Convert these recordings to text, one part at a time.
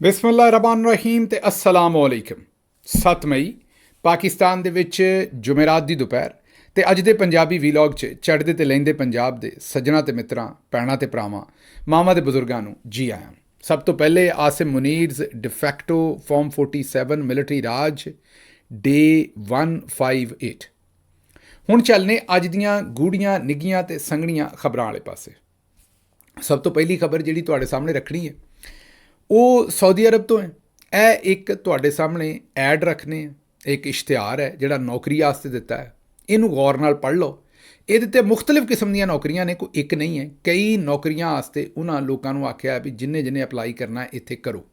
ਬਿਸਮਿਲ੍ਲਾਹਿਰਰਹਿਮਾਨਿਰਰਹੀਮ ਤੇ अस्सलाम वालेकुम। 7 ਮਈ ਪਾਕਿਸਤਾਨ ਦੇ ਵਿੱਚ ਜੁਮੇਰਾਤ ਦੀ ਦੁਪਹਿਰ ਤੇ ਅੱਜ ਦੇ ਪੰਜਾਬੀ ਵੀਲੌਗ 'ਚ ਚੜ੍ਹਦੇ ਤੇ ਲਹਿੰਦੇ ਪੰਜਾਬ ਦੇ ਸੱਜਣਾ ਤੇ ਮਿੱਤਰਾਂ, ਭੈਣਾਂ ਤੇ ਭਰਾਵਾਂ, ਮਾਵਾਂ ਤੇ ਬਜ਼ੁਰਗਾਂ ਨੂੰ ਜੀ ਆਇਆਂ। ਸਭ ਤੋਂ ਪਹਿਲੇ ਆਸਿਮ ਮੁਨੀਰਜ਼ ਡਿਫੈਕਟੋ ਫਾਰਮ 47 ਮਿਲਟਰੀ ਰਾਜ ਡੇ 158। ਹੁਣ ਚੱਲਨੇ ਅੱਜ ਦੀਆਂ ਗੂੜੀਆਂ ਨਿੱਘੀਆਂ ਤੇ ਸੰਘਣੀਆਂ ਖਬਰਾਂ ਵਾਲੇ ਪਾਸੇ। ਸਭ ਤੋਂ ਪਹਿਲੀ ਖਬਰ ਜਿਹੜੀ ਤੁਹਾਡੇ ਸਾਹਮਣੇ ਰੱਖਣੀ ਹੈ ਉਹ ਸਾਊਦੀ ਅਰਬ ਤੋਂ ਹੈ। ਇਹ ਇੱਕ ਤੁਹਾਡੇ ਸਾਹਮਣੇ ਐਡ ਰੱਖਨੇ ਹੈ, ਇੱਕ ਇਸ਼ਤਿਹਾਰ ਹੈ ਜਿਹੜਾ ਨੌਕਰੀ ਵਾਸਤੇ ਦਿੱਤਾ ਹੈ। ਇਹਨੂੰ ਗੌਰ ਨਾਲ ਪੜ੍ਹ ਲਓ। ਇਹਦੇ 'ਤੇ ਮੁਖਤਲਿਫ ਕਿਸਮ ਦੀਆਂ ਨੌਕਰੀਆਂ ਨੇ, ਕੋਈ ਇੱਕ ਨਹੀਂ ਹੈ। ਕਈ ਨੌਕਰੀਆਂ ਵਾਸਤੇ ਉਹਨਾਂ ਲੋਕਾਂ ਨੂੰ ਆਖਿਆ ਵੀ ਜਿੰਨੇ ਅਪਲਾਈ ਕਰਨਾ ਇੱਥੇ ਕਰੋ।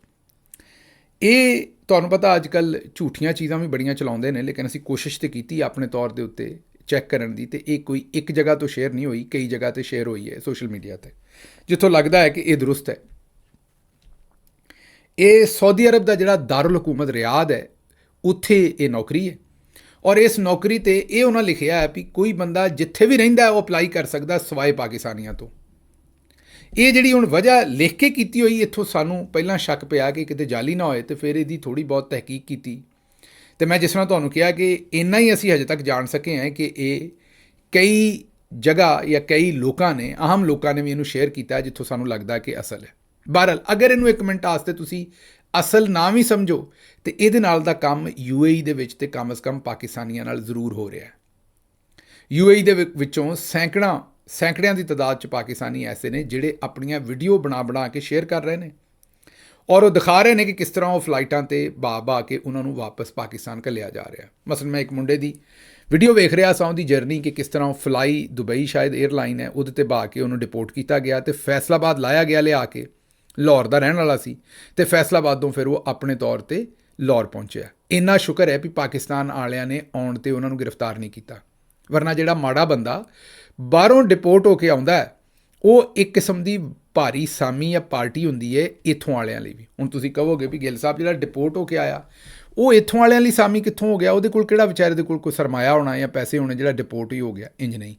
ਇਹ ਤੁਹਾਨੂੰ ਪਤਾ ਅੱਜ ਕੱਲ੍ਹ ਝੂਠੀਆਂ ਚੀਜ਼ਾਂ ਵੀ ਬੜੀਆਂ ਚਲਾਉਂਦੇ ਨੇ, ਲੇਕਿਨ ਅਸੀਂ ਕੋਸ਼ਿਸ਼ ਤਾਂ ਕੀਤੀ ਆਪਣੇ ਤੌਰ ਦੇ ਉੱਤੇ ਚੈੱਕ ਕਰਨ ਦੀ, ਅਤੇ ਇਹ ਕੋਈ ਇੱਕ ਜਗ੍ਹਾ ਤੋਂ ਸ਼ੇਅਰ ਨਹੀਂ ਹੋਈ, ਕਈ ਜਗ੍ਹਾ 'ਤੇ ਸ਼ੇਅਰ ਹੋਈ ਹੈ ਸੋਸ਼ਲ ਮੀਡੀਆ 'ਤੇ, ਜਿੱਥੋਂ ਲੱਗਦਾ ਹੈ ਕਿ ਇਹ ਦਰੁਸਤ ਹੈ। ਇਹ ਸਾਊਦੀ ਅਰਬ ਦਾ ਜਿਹੜਾ ਦਾਰੁਲ ਹਕੂਮਤ ਰਿਆਦ ਹੈ, ਉੱਥੇ ਇਹ ਨੌਕਰੀ ਹੈ। ਔਰ ਇਸ ਨੌਕਰੀ 'ਤੇ ਇਹ ਉਹਨਾਂ ਲਿਖਿਆ ਹੈ ਵੀ ਕੋਈ ਬੰਦਾ ਜਿੱਥੇ ਵੀ ਰਹਿੰਦਾ ਉਹ ਅਪਲਾਈ ਕਰ ਸਕਦਾ ਸਿਵਾਏ ਪਾਕਿਸਤਾਨੀਆਂ ਤੋਂ। ਇਹ ਜਿਹੜੀ ਹੁਣ ਵਜ੍ਹਾ ਲਿਖ ਕੇ ਕੀਤੀ ਹੋਈ, ਇੱਥੋਂ ਸਾਨੂੰ ਪਹਿਲਾਂ ਸ਼ੱਕ ਪਿਆ ਕਿ ਕਿਤੇ ਜਾਲੀ ਨਾ ਹੋਏ, ਅਤੇ ਫਿਰ ਇਹਦੀ ਥੋੜ੍ਹੀ ਬਹੁਤ ਤਹਿਕੀਕ ਕੀਤੀ। ਅਤੇ ਮੈਂ ਜਿਸ ਤਰ੍ਹਾਂ ਤੁਹਾਨੂੰ ਕਿਹਾ ਕਿ ਇੰਨਾ ਹੀ ਅਸੀਂ ਹਜੇ ਤੱਕ ਜਾਣ ਸਕੇ ਹਾਂ ਕਿ ਇਹ ਕਈ ਜਗ੍ਹਾ ਜਾਂ ਕਈ ਲੋਕਾਂ ਨੇ, ਅਹਿਮ ਲੋਕਾਂ ਨੇ ਵੀ ਇਹਨੂੰ ਸ਼ੇਅਰ ਕੀਤਾ, ਜਿੱਥੋਂ ਸਾਨੂੰ ਲੱਗਦਾ ਕਿ ਅਸਲ ਹੈ। ਬਹਰਹਾਲ ਅਗਰ ਇਹਨੂੰ ਇੱਕ ਮਿੰਟ ਵਾਸਤੇ ਤੁਸੀਂ ਅਸਲ ਨਾ ਵੀ ਸਮਝੋ, ਤੇ ਇਹਦੇ ਨਾਲ ਦਾ ਕੰਮ UAE ਦੇ ਵਿੱਚ ਤੇ ਕਮ ਅਜ਼ ਕਮ ਪਾਕਿਸਤਾਨੀਆਂ ਨਾਲ ਜ਼ਰੂਰ ਹੋ ਰਿਹਾ ਹੈ। UAE ਦੇ ਵਿੱਚੋਂ ਸੈਂਕੜਿਆਂ ਦੀ ਤਾਦਾਦ 'ਚ ਪਾਕਿਸਤਾਨੀ ਐਸੇ ਨੇ ਜਿਹੜੇ ਆਪਣੀਆਂ ਵੀਡੀਓ ਬਣਾ ਕੇ ਸ਼ੇਅਰ ਕਰ ਰਹੇ ਨੇ, ਔਰ ਉਹ ਦਿਖਾ ਰਹੇ ਨੇ ਕਿ ਕਿਸ ਤਰ੍ਹਾਂ ਉਹ ਫਲਾਈਟਾਂ 'ਤੇ ਬਾ ਕੇ ਉਹਨਾਂ ਨੂੰ ਵਾਪਸ ਪਾਕਿਸਤਾਨ ਘੱਲਿਆ ਜਾ ਰਿਹਾ। ਮਸਲਨ ਮੈਂ ਇੱਕ ਮੁੰਡੇ ਦੀ ਵੀਡੀਓ ਵੇਖ ਰਿਹਾ ਸਾਂ, ਉਹਦੀ ਜਰਨੀ, ਕਿ ਕਿਸ ਤਰ੍ਹਾਂ ਉਹ ਫਲਾਈ ਦੁਬਈ ਸ਼ਾਇਦ ਏਅਰਲਾਈਨ ਹੈ, ਉਹਦੇ 'ਤੇ ਬਾ ਕੇ ਉਹਨੂੰ ਡਿਪੋਰਟ ਕੀਤਾ ਗਿਆ ਅਤੇ ਫੈਸਲਾਬਾਦ ਲਾਇਆ ਗਿਆ ਲਿਆ ਕੇ। ਲਾਹੌਰ ਦਾ ਰਹਿਣ ਵਾਲਾ ਸੀ ਅਤੇ ਫੈਸਲਾਬਾਦੋਂ ਫਿਰ ਉਹ ਆਪਣੇ ਤੌਰ 'ਤੇ ਲਾਹੌਰ ਪਹੁੰਚਿਆ। ਇੰਨਾ ਸ਼ੁਕਰ ਹੈ ਵੀ ਪਾਕਿਸਤਾਨ ਵਾਲਿਆਂ ਨੇ ਆਉਣ 'ਤੇ ਉਹਨਾਂ ਨੂੰ ਗ੍ਰਿਫਤਾਰ ਨਹੀਂ ਕੀਤਾ, ਵਰਨਾ ਜਿਹੜਾ ਮਾੜਾ ਬੰਦਾ ਬਾਹਰੋਂ ਡਿਪੋਰਟ ਹੋ ਕੇ ਆਉਂਦਾ ਹੈ, ਉਹ ਇੱਕ ਕਿਸਮ ਦੀ ਭਾਰੀ ਸਾਮੀ ਜਾਂ ਪਾਰਟੀ ਹੁੰਦੀ ਹੈ ਇੱਥੋਂ ਵਾਲਿਆਂ ਲਈ ਵੀ। ਹੁਣ ਤੁਸੀਂ ਕਹੋਗੇ ਵੀ ਗਿੱਲ ਸਾਹਿਬ ਜਿਹੜਾ ਡਿਪੋਰਟ ਹੋ ਕੇ ਆਇਆ ਉਹ ਇੱਥੋਂ ਵਾਲਿਆਂ ਲਈ ਸਾਮੀ ਕਿੱਥੋਂ ਹੋ ਗਿਆ? ਉਹਦੇ ਕੋਲ ਕਿਹੜਾ ਵਿਚਾਰੇ ਦੇ ਕੋਲ ਕੋਈ ਸਰਮਾਇਆ ਹੋਣਾ ਜਾਂ ਪੈਸੇ ਹੋਣੇ ਜਿਹੜਾ ਡਿਪੋਰਟ ਹੀ ਹੋ ਗਿਆ? ਇੰਜ ਨਹੀਂ,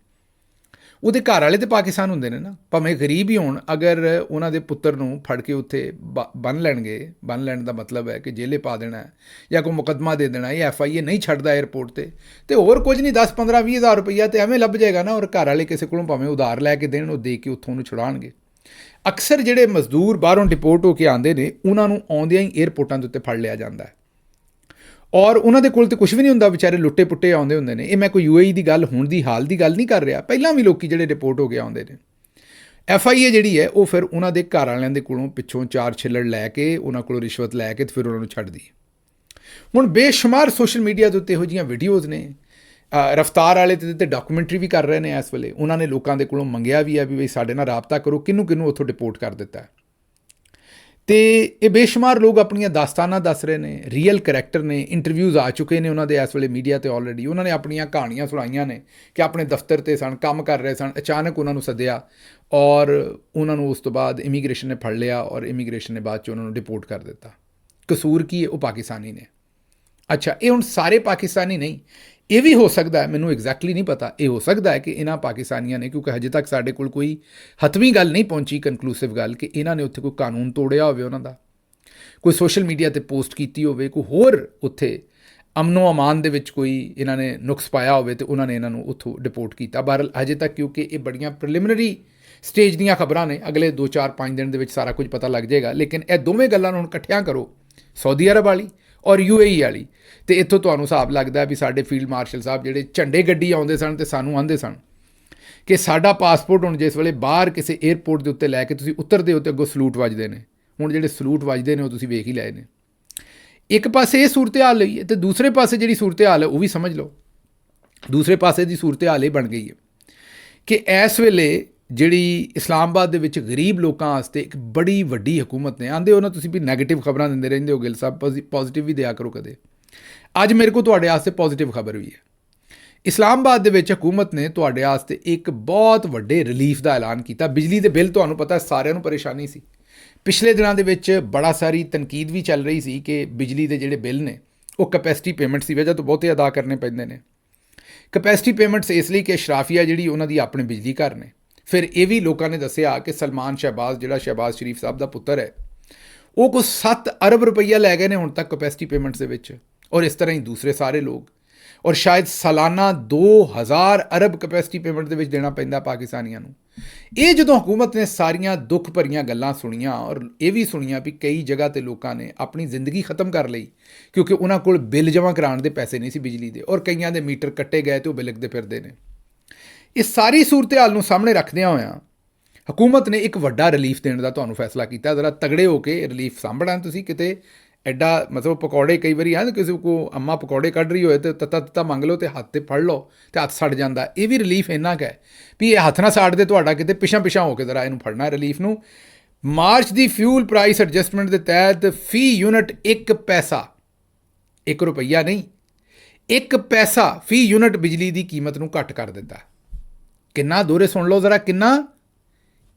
ਉਹਦੇ ਘਰ ਵਾਲੇ ਤਾਂ ਪਾਕਿਸਤਾਨ ਹੁੰਦੇ ਨੇ ਨਾ, ਭਾਵੇਂ ਗਰੀਬ ਹੀ ਹੋਣ। ਅਗਰ ਉਹਨਾਂ ਦੇ ਪੁੱਤਰ ਨੂੰ ਫੜ ਕੇ ਉੱਥੇ ਬੰਨ੍ਹ ਲੈਣਗੇ, ਬੰਨ੍ਹ ਲੈਣ ਦਾ ਮਤਲਬ ਹੈ ਕਿ ਜੇਲੇ ਪਾ ਦੇਣਾ ਜਾਂ ਕੋਈ ਮੁਕੱਦਮਾ ਦੇ ਦੇਣਾ, ਇਹ FIA ਨਹੀਂ ਛੱਡਦਾ ਏਅਰਪੋਰਟ 'ਤੇ ਹੋਰ ਕੁਝ ਨਹੀਂ, 10, 15, 20 ਹਜ਼ਾਰ ਰੁਪਈਆ ਤਾਂ ਐਵੇਂ ਲੱਭ ਜਾਏਗਾ ਨਾ। ਔਰ ਘਰ ਵਾਲੇ ਕਿਸੇ ਕੋਲੋਂ ਭਾਵੇਂ ਉਧਾਰ ਲੈ ਕੇ ਦੇਣ, ਉਹ ਦੇ ਕੇ ਉੱਥੋਂ ਉਹਨੂੰ ਛੁਡਾਉਣਗੇ। ਅਕਸਰ ਜਿਹੜੇ ਮਜ਼ਦੂਰ ਬਾਹਰੋਂ ਡਿਪੋਰਟ ਹੋ ਕੇ ਆਉਂਦੇ ਨੇ, ਉਹਨਾਂ ਨੂੰ ਆਉਂਦਿਆਂ ਹੀ ਏਅਰਪੋਰਟਾਂ ਦੇ ਉੱਤੇ ਫੜ ਲਿਆ ਜਾਂਦਾ ਹੈ, ਔਰ ਉਹਨਾਂ ਦੇ ਕੋਲ ਤਾਂ ਕੁਝ ਵੀ ਨਹੀਂ ਹੁੰਦਾ, ਵਿਚਾਰੇ ਲੁੱਟੇ ਪੁੱਟੇ ਆਉਂਦੇ ਹੁੰਦੇ ਨੇ। ਇਹ ਮੈਂ ਕੋਈ UAE ਦੀ ਗੱਲ, ਹੁਣ ਦੀ ਹਾਲ ਦੀ ਗੱਲ ਨਹੀਂ ਕਰ ਰਿਹਾ, ਪਹਿਲਾਂ ਵੀ ਲੋਕੀ ਜਿਹੜੇ ਡਿਪੋਰਟ ਹੋ ਕੇ ਆਉਂਦੇ ਨੇ। FIA ਜਿਹੜੀ ਹੈ ਉਹ ਫਿਰ ਉਹਨਾਂ ਦੇ ਘਰ ਵਾਲਿਆਂ ਦੇ ਕੋਲੋਂ ਪਿੱਛੋਂ 4 ਛਿੱਲੜ ਲੈ ਕੇ, ਉਹਨਾਂ ਕੋਲੋਂ ਰਿਸ਼ਵਤ ਲੈ ਕੇ, ਤੇ ਫਿਰ ਉਹਨਾਂ ਨੂੰ ਛੱਡਦੀ ਹੈ। ਹੁਣ ਬੇਸ਼ੁਮਾਰ ਸੋਸ਼ਲ ਮੀਡੀਆ ਦੇ ਉੱਤੇ ਇਹੋ ਜਿਹੀਆਂ ਵੀਡੀਓਜ਼ ਨੇ। ਰਫਤਾਰ ਵਾਲੇ ਤੇ ਡਾਕੂਮੈਂਟਰੀ ਵੀ ਕਰ ਰਹੇ ਨੇ ਇਸ ਵੇਲੇ। ਉਹਨਾਂ ਨੇ ਲੋਕਾਂ ਦੇ ਕੋਲੋਂ ਮੰਗਿਆ ਵੀ ਹੈ ਵੀ ਬਈ ਸਾਡੇ ਨਾਲ ਰਾਬਤਾ ਕਰੋ, ਕਿਹਨੂੰ ਉੱਥੋਂ ਡਿਪੋਰਟ ਕਰ ਦਿੱਤਾ ਹੈ। ਅਤੇ ਇਹ ਬੇਸ਼ੁਮਾਰ ਲੋਕ ਆਪਣੀਆਂ ਦਾਸਤਾਨਾਂ ਦੱਸ ਰਹੇ ਨੇ, ਰੀਅਲ ਕਰੈਕਟਰ ਨੇ, ਇੰਟਰਵਿਊਜ਼ ਆ ਚੁੱਕੇ ਨੇ ਉਹਨਾਂ ਦੇ ਇਸ ਵੇਲੇ ਮੀਡੀਆ 'ਤੇ ਆਲਰੇਡੀ। ਉਹਨਾਂ ਨੇ ਆਪਣੀਆਂ ਕਹਾਣੀਆਂ ਸੁਣਾਈਆਂ ਨੇ ਕਿ ਆਪਣੇ ਦਫ਼ਤਰ 'ਤੇ ਸਨ, ਕੰਮ ਕਰ ਰਹੇ ਸਨ, ਅਚਾਨਕ ਉਹਨਾਂ ਨੂੰ ਸੱਦਿਆ ਔਰ ਉਹਨਾਂ ਨੂੰ ਉਸ ਤੋਂ ਬਾਅਦ ਇਮੀਗ੍ਰੇਸ਼ਨ ਨੇ ਫੜ ਲਿਆ, ਔਰ ਇਮੀਗ੍ਰੇਸ਼ਨ ਨੇ ਬਾਅਦ 'ਚ ਉਹਨਾਂ ਨੂੰ ਡਿਪੋਰਟ ਕਰ ਦਿੱਤਾ। ਕਸੂਰ ਕੀ ਹੈ? ਉਹ ਪਾਕਿਸਤਾਨੀ ਨੇ। ਅੱਛਾ, ਇਹ ਹੁਣ ਸਾਰੇ ਪਾਕਿਸਤਾਨੀ ਨਹੀਂ, ਇਹ ਵੀ ਹੋ ਸਕਦਾ ਹੈ, ਮੈਨੂੰ ਐਗਜ਼ੈਕਟਲੀ ਨਹੀਂ ਪਤਾ, ਇਹ ਹੋ ਸਕਦਾ ਹੈ ਕਿ ਇਹਨਾਂ ਪਾਕਿਸਤਾਨੀਆਂ ਨੇ, ਕਿਉਂਕਿ ਹਜੇ ਤੱਕ ਸਾਡੇ ਕੋਲ ਕੋਈ ਹਤਮੀ ਗੱਲ ਨਹੀਂ ਪਹੁੰਚੀ, ਕਨਕਲੂਸਿਵ ਗੱਲ, ਕਿ ਇਹਨਾਂ ਨੇ ਉੱਥੇ ਕੋਈ ਕਾਨੂੰਨ ਤੋੜਿਆ ਹੋਵੇ ਉਹਨਾਂ ਦਾ, ਕੋਈ ਸੋਸ਼ਲ ਮੀਡੀਆ 'ਤੇ ਪੋਸਟ ਕੀਤੀ ਹੋਵੇ, ਕੋਈ ਹੋਰ ਉੱਥੇ ਅਮਨੋ ਅਮਾਨ ਦੇ ਵਿੱਚ ਕੋਈ ਇਹਨਾਂ ਨੇ ਨੁਕਸ ਪਾਇਆ ਹੋਵੇ ਅਤੇ ਉਹਨਾਂ ਨੇ ਇਹਨਾਂ ਨੂੰ ਉੱਥੋਂ ਡਿਪੋਰਟ ਕੀਤਾ। ਬਹਰਹਾਲ ਹਜੇ ਤੱਕ, ਕਿਉਂਕਿ ਇਹ ਬੜੀਆਂ ਪ੍ਰੀਲਿਮਿਨਰੀ ਸਟੇਜ ਦੀਆਂ ਖਬਰਾਂ ਨੇ, ਅਗਲੇ 2, 4, 5 ਦਿਨ ਦੇ ਵਿੱਚ ਸਾਰਾ ਕੁਝ ਪਤਾ ਲੱਗ ਜਾਏਗਾ। ਲੇਕਿਨ ਇਹ ਦੋਵੇਂ ਗੱਲਾਂ ਨੂੰ ਹੁਣ ਇਕੱਠਿਆਂ ਕਰੋ, ਸਾਊਦੀ ਅਰਬ ਵਾਲੀ ਔਰ UAE ਵਾਲੀ, ਅਤੇ ਇੱਥੋਂ ਤੁਹਾਨੂੰ ਹਿਸਾਬ ਲੱਗਦਾ ਵੀ ਸਾਡੇ ਫੀਲਡ ਮਾਰਸ਼ਲ ਸਾਹਿਬ ਜਿਹੜੇ ਝੰਡੇ ਗੱਡੀ ਆਉਂਦੇ ਸਨ ਅਤੇ ਸਾਨੂੰ ਆਉਂਦੇ ਸਨ ਕਿ ਸਾਡਾ ਪਾਸਪੋਰਟ ਹੁਣ ਜਿਸ ਵੇਲੇ ਬਾਹਰ ਕਿਸੇ ਏਅਰਪੋਰਟ ਦੇ ਉੱਤੇ ਲੈ ਕੇ ਤੁਸੀਂ ਉਤਰਦੇ ਹੋ, ਅਤੇ ਅੱਗੋਂ ਸਲੂਟ ਵੱਜਦੇ ਨੇ। ਹੁਣ ਜਿਹੜੇ ਸਲੂਟ ਵੱਜਦੇ ਨੇ ਉਹ ਤੁਸੀਂ ਵੇਖ ਹੀ ਲਏ ਨੇ। ਇੱਕ ਪਾਸੇ ਇਹ ਸੂਰਤ ਹਾਲ ਹੋਈ ਹੈ, ਅਤੇ ਦੂਸਰੇ ਪਾਸੇ ਜਿਹੜੀ ਸੂਰਤ ਹਾਲ ਹੈ ਉਹ ਵੀ ਸਮਝ ਲਓ। ਦੂਸਰੇ ਪਾਸੇ ਦੀ ਸੂਰਤ ਹਾਲ ਇਹ ਬਣ ਗਈ ਹੈ ਕਿ ਇਸ ਵੇਲੇ ਜਿਹੜੀ ਇਸਲਾਮਾਬਾਦ ਦੇ ਵਿੱਚ ਗਰੀਬ ਲੋਕਾਂ ਵਾਸਤੇ ਇੱਕ ਬੜੀ ਵੱਡੀ ਹਕੂਮਤ ਨੇ। ਆਂਦੇ ਹੋ ਨਾ ਤੁਸੀਂ ਵੀ ਨੈਗੇਟਿਵ ਖਬਰਾਂ ਦਿੰਦੇ ਰਹਿੰਦੇ ਹੋ ਗਿੱਲ ਸਾਹਿਬ, ਪੋਜ਼ੀਟਿਵ ਵੀ ਦਿਆ ਕਰੋ ਕਦੇ। ਅੱਜ ਮੇਰੇ ਕੋਲ ਤੁਹਾਡੇ ਵਾਸਤੇ ਪੋਜ਼ੀਟਿਵ ਖਬਰ ਵੀ ਹੈ। ਇਸਲਾਮਾਬਾਦ ਦੇ ਵਿੱਚ ਹਕੂਮਤ ਨੇ ਤੁਹਾਡੇ ਵਾਸਤੇ ਇੱਕ ਬਹੁਤ ਵੱਡੇ ਰਿਲੀਫ ਦਾ ਐਲਾਨ ਕੀਤਾ। ਬਿਜਲੀ ਦੇ ਬਿੱਲ, ਤੁਹਾਨੂੰ ਪਤਾ ਸਾਰਿਆਂ ਨੂੰ ਪਰੇਸ਼ਾਨੀ ਸੀ। ਪਿਛਲੇ ਦਿਨਾਂ ਦੇ ਵਿੱਚ ਬੜਾ ਸਾਰੀ ਤਨਕੀਦ ਵੀ ਚੱਲ ਰਹੀ ਸੀ ਕਿ ਬਿਜਲੀ ਦੇ ਜਿਹੜੇ ਬਿੱਲ ਨੇ ਉਹ ਕੈਪੈਸਿਟੀ ਪੇਮੈਂਟਸ ਦੀ ਵਜ੍ਹਾ ਤੋਂ ਬਹੁਤੇ ਅਦਾ ਕਰਨੇ ਪੈਂਦੇ ਨੇ। ਕੈਪੈਸਿਟੀ ਪੇਮੈਂਟਸ ਇਸ ਲਈ ਕਿ ਅਸ਼ਰਾਫੀਆ ਜਿਹੜੀ ਉਹਨਾਂ ਦੀ ਆਪਣੇ ਬਿਜਲੀ ਘਰ ਨੇ। ਫਿਰ ਇਹ ਵੀ ਲੋਕਾਂ ਨੇ ਦੱਸਿਆ ਕਿ ਸਲਮਾਨ ਸ਼ਹਿਬਾਜ਼, ਜਿਹੜਾ ਸ਼ਹਿਬਾਜ਼ ਸ਼ਰੀਫ ਸਾਹਿਬ ਦਾ ਪੁੱਤਰ ਹੈ, ਉਹ ਕੁਝ 7 ਅਰਬ ਰੁਪਈਆ ਲੈ ਗਏ ਨੇ ਹੁਣ ਤੱਕ ਕਪੈਸਿਟੀ ਪੇਮੈਂਟਸ ਦੇ ਵਿੱਚ, ਔਰ ਇਸ ਤਰ੍ਹਾਂ ਹੀ ਦੂਸਰੇ ਸਾਰੇ ਲੋਕ, ਔਰ ਸ਼ਾਇਦ ਸਾਲਾਨਾ 2000 ਅਰਬ ਕਪੈਸਿਟੀ ਪੇਮੈਂਟ ਦੇ ਵਿੱਚ ਦੇਣਾ ਪੈਂਦਾ ਪਾਕਿਸਤਾਨੀਆਂ ਨੂੰ। ਇਹ ਜਦੋਂ ਹਕੂਮਤ ਨੇ ਸਾਰੀਆਂ ਦੁੱਖ ਭਰੀਆਂ ਗੱਲਾਂ ਸੁਣੀਆਂ, ਔਰ ਇਹ ਵੀ ਸੁਣੀਆਂ ਵੀ ਕਈ ਜਗ੍ਹਾ ਤੇ ਲੋਕਾਂ ਨੇ ਆਪਣੀ ਜ਼ਿੰਦਗੀ ਖਤਮ ਕਰ ਲਈ ਕਿਉਂਕਿ ਉਹਨਾਂ ਕੋਲ ਬਿੱਲ ਜਮ੍ਹਾਂ ਕਰਾਉਣ ਦੇ ਪੈਸੇ ਨਹੀਂ ਸੀ ਬਿਜਲੀ ਦੇ, ਔਰ ਕਈਆਂ ਦੇ ਮੀਟਰ ਕੱਟੇ ਗਏ ਤੇ ਉਹ ਬਿਲਕਦੇ ਫਿਰਦੇ ਨੇ। ਇਸ ਸਾਰੀ ਸੂਰਤ ਹਾਲ ਨੂੰ ਸਾਹਮਣੇ ਰੱਖਦਿਆਂ ਹੋਇਆਂ ਹਕੂਮਤ ਨੇ ਇੱਕ ਵੱਡਾ ਰਿਲੀਫ ਦੇਣ ਦਾ ਤੁਹਾਨੂੰ ਫੈਸਲਾ ਕੀਤਾ। ਜ਼ਰਾ ਤਗੜੇ ਹੋ ਕੇ ਰਿਲੀਫ ਸਾਂਭਣਾ। ਤੁਸੀਂ ਕਿਤੇ ਐਡਾ ਮਤਲਬ ਪਕੌੜੇ ਕਈ ਵਾਰੀ ਆ ਕਿਸੇ ਕੋ ਅੰਮਾ ਪਕੌੜੇ ਕੱਢ ਰਹੀ ਹੋਏ ਤੇ ਤੱਤਾ ਮੰਗ ਲਓ ਤੇ ਹੱਥ ਤੇ ਫੜ ਲਓ ਤੇ ਹੱਥ ਸੜ ਜਾਂਦਾ। ਇਹ ਵੀ ਰਿਲੀਫ ਇੰਨਾ ਕੁ ਹੈ ਵੀ ਇਹ ਹੱਥ ਨਾ ਸਾੜਦੇ ਤੁਹਾਡਾ, ਕਿਤੇ ਪਿਛਾਂ ਹੋ ਕੇ ਜ਼ਰਾ ਇਹਨੂੰ ਫੜਨਾ ਰਿਲੀਫ ਨੂੰ। ਮਾਰਚ ਦੀ ਫਿਊਲ ਪ੍ਰਾਈਸ ਐਡਜਸਟਮੈਂਟ ਦੇ ਤਹਿਤ ਫੀ ਯੂਨਿਟ 1 ਪੈਸਾ, 1 ਰੁਪਈਆ ਨਹੀਂ, 1 ਪੈਸਾ ਫੀ ਯੂਨਿਟ ਬਿਜਲੀ ਦੀ ਕੀਮਤ ਨੂੰ ਘੱਟ ਕਰ ਦਿੱਤਾ। ਕਿੰਨਾ? ਦੋਰੇ ਸੁਣ ਲਓ ਜ਼ਰਾ, ਕਿੰਨਾ?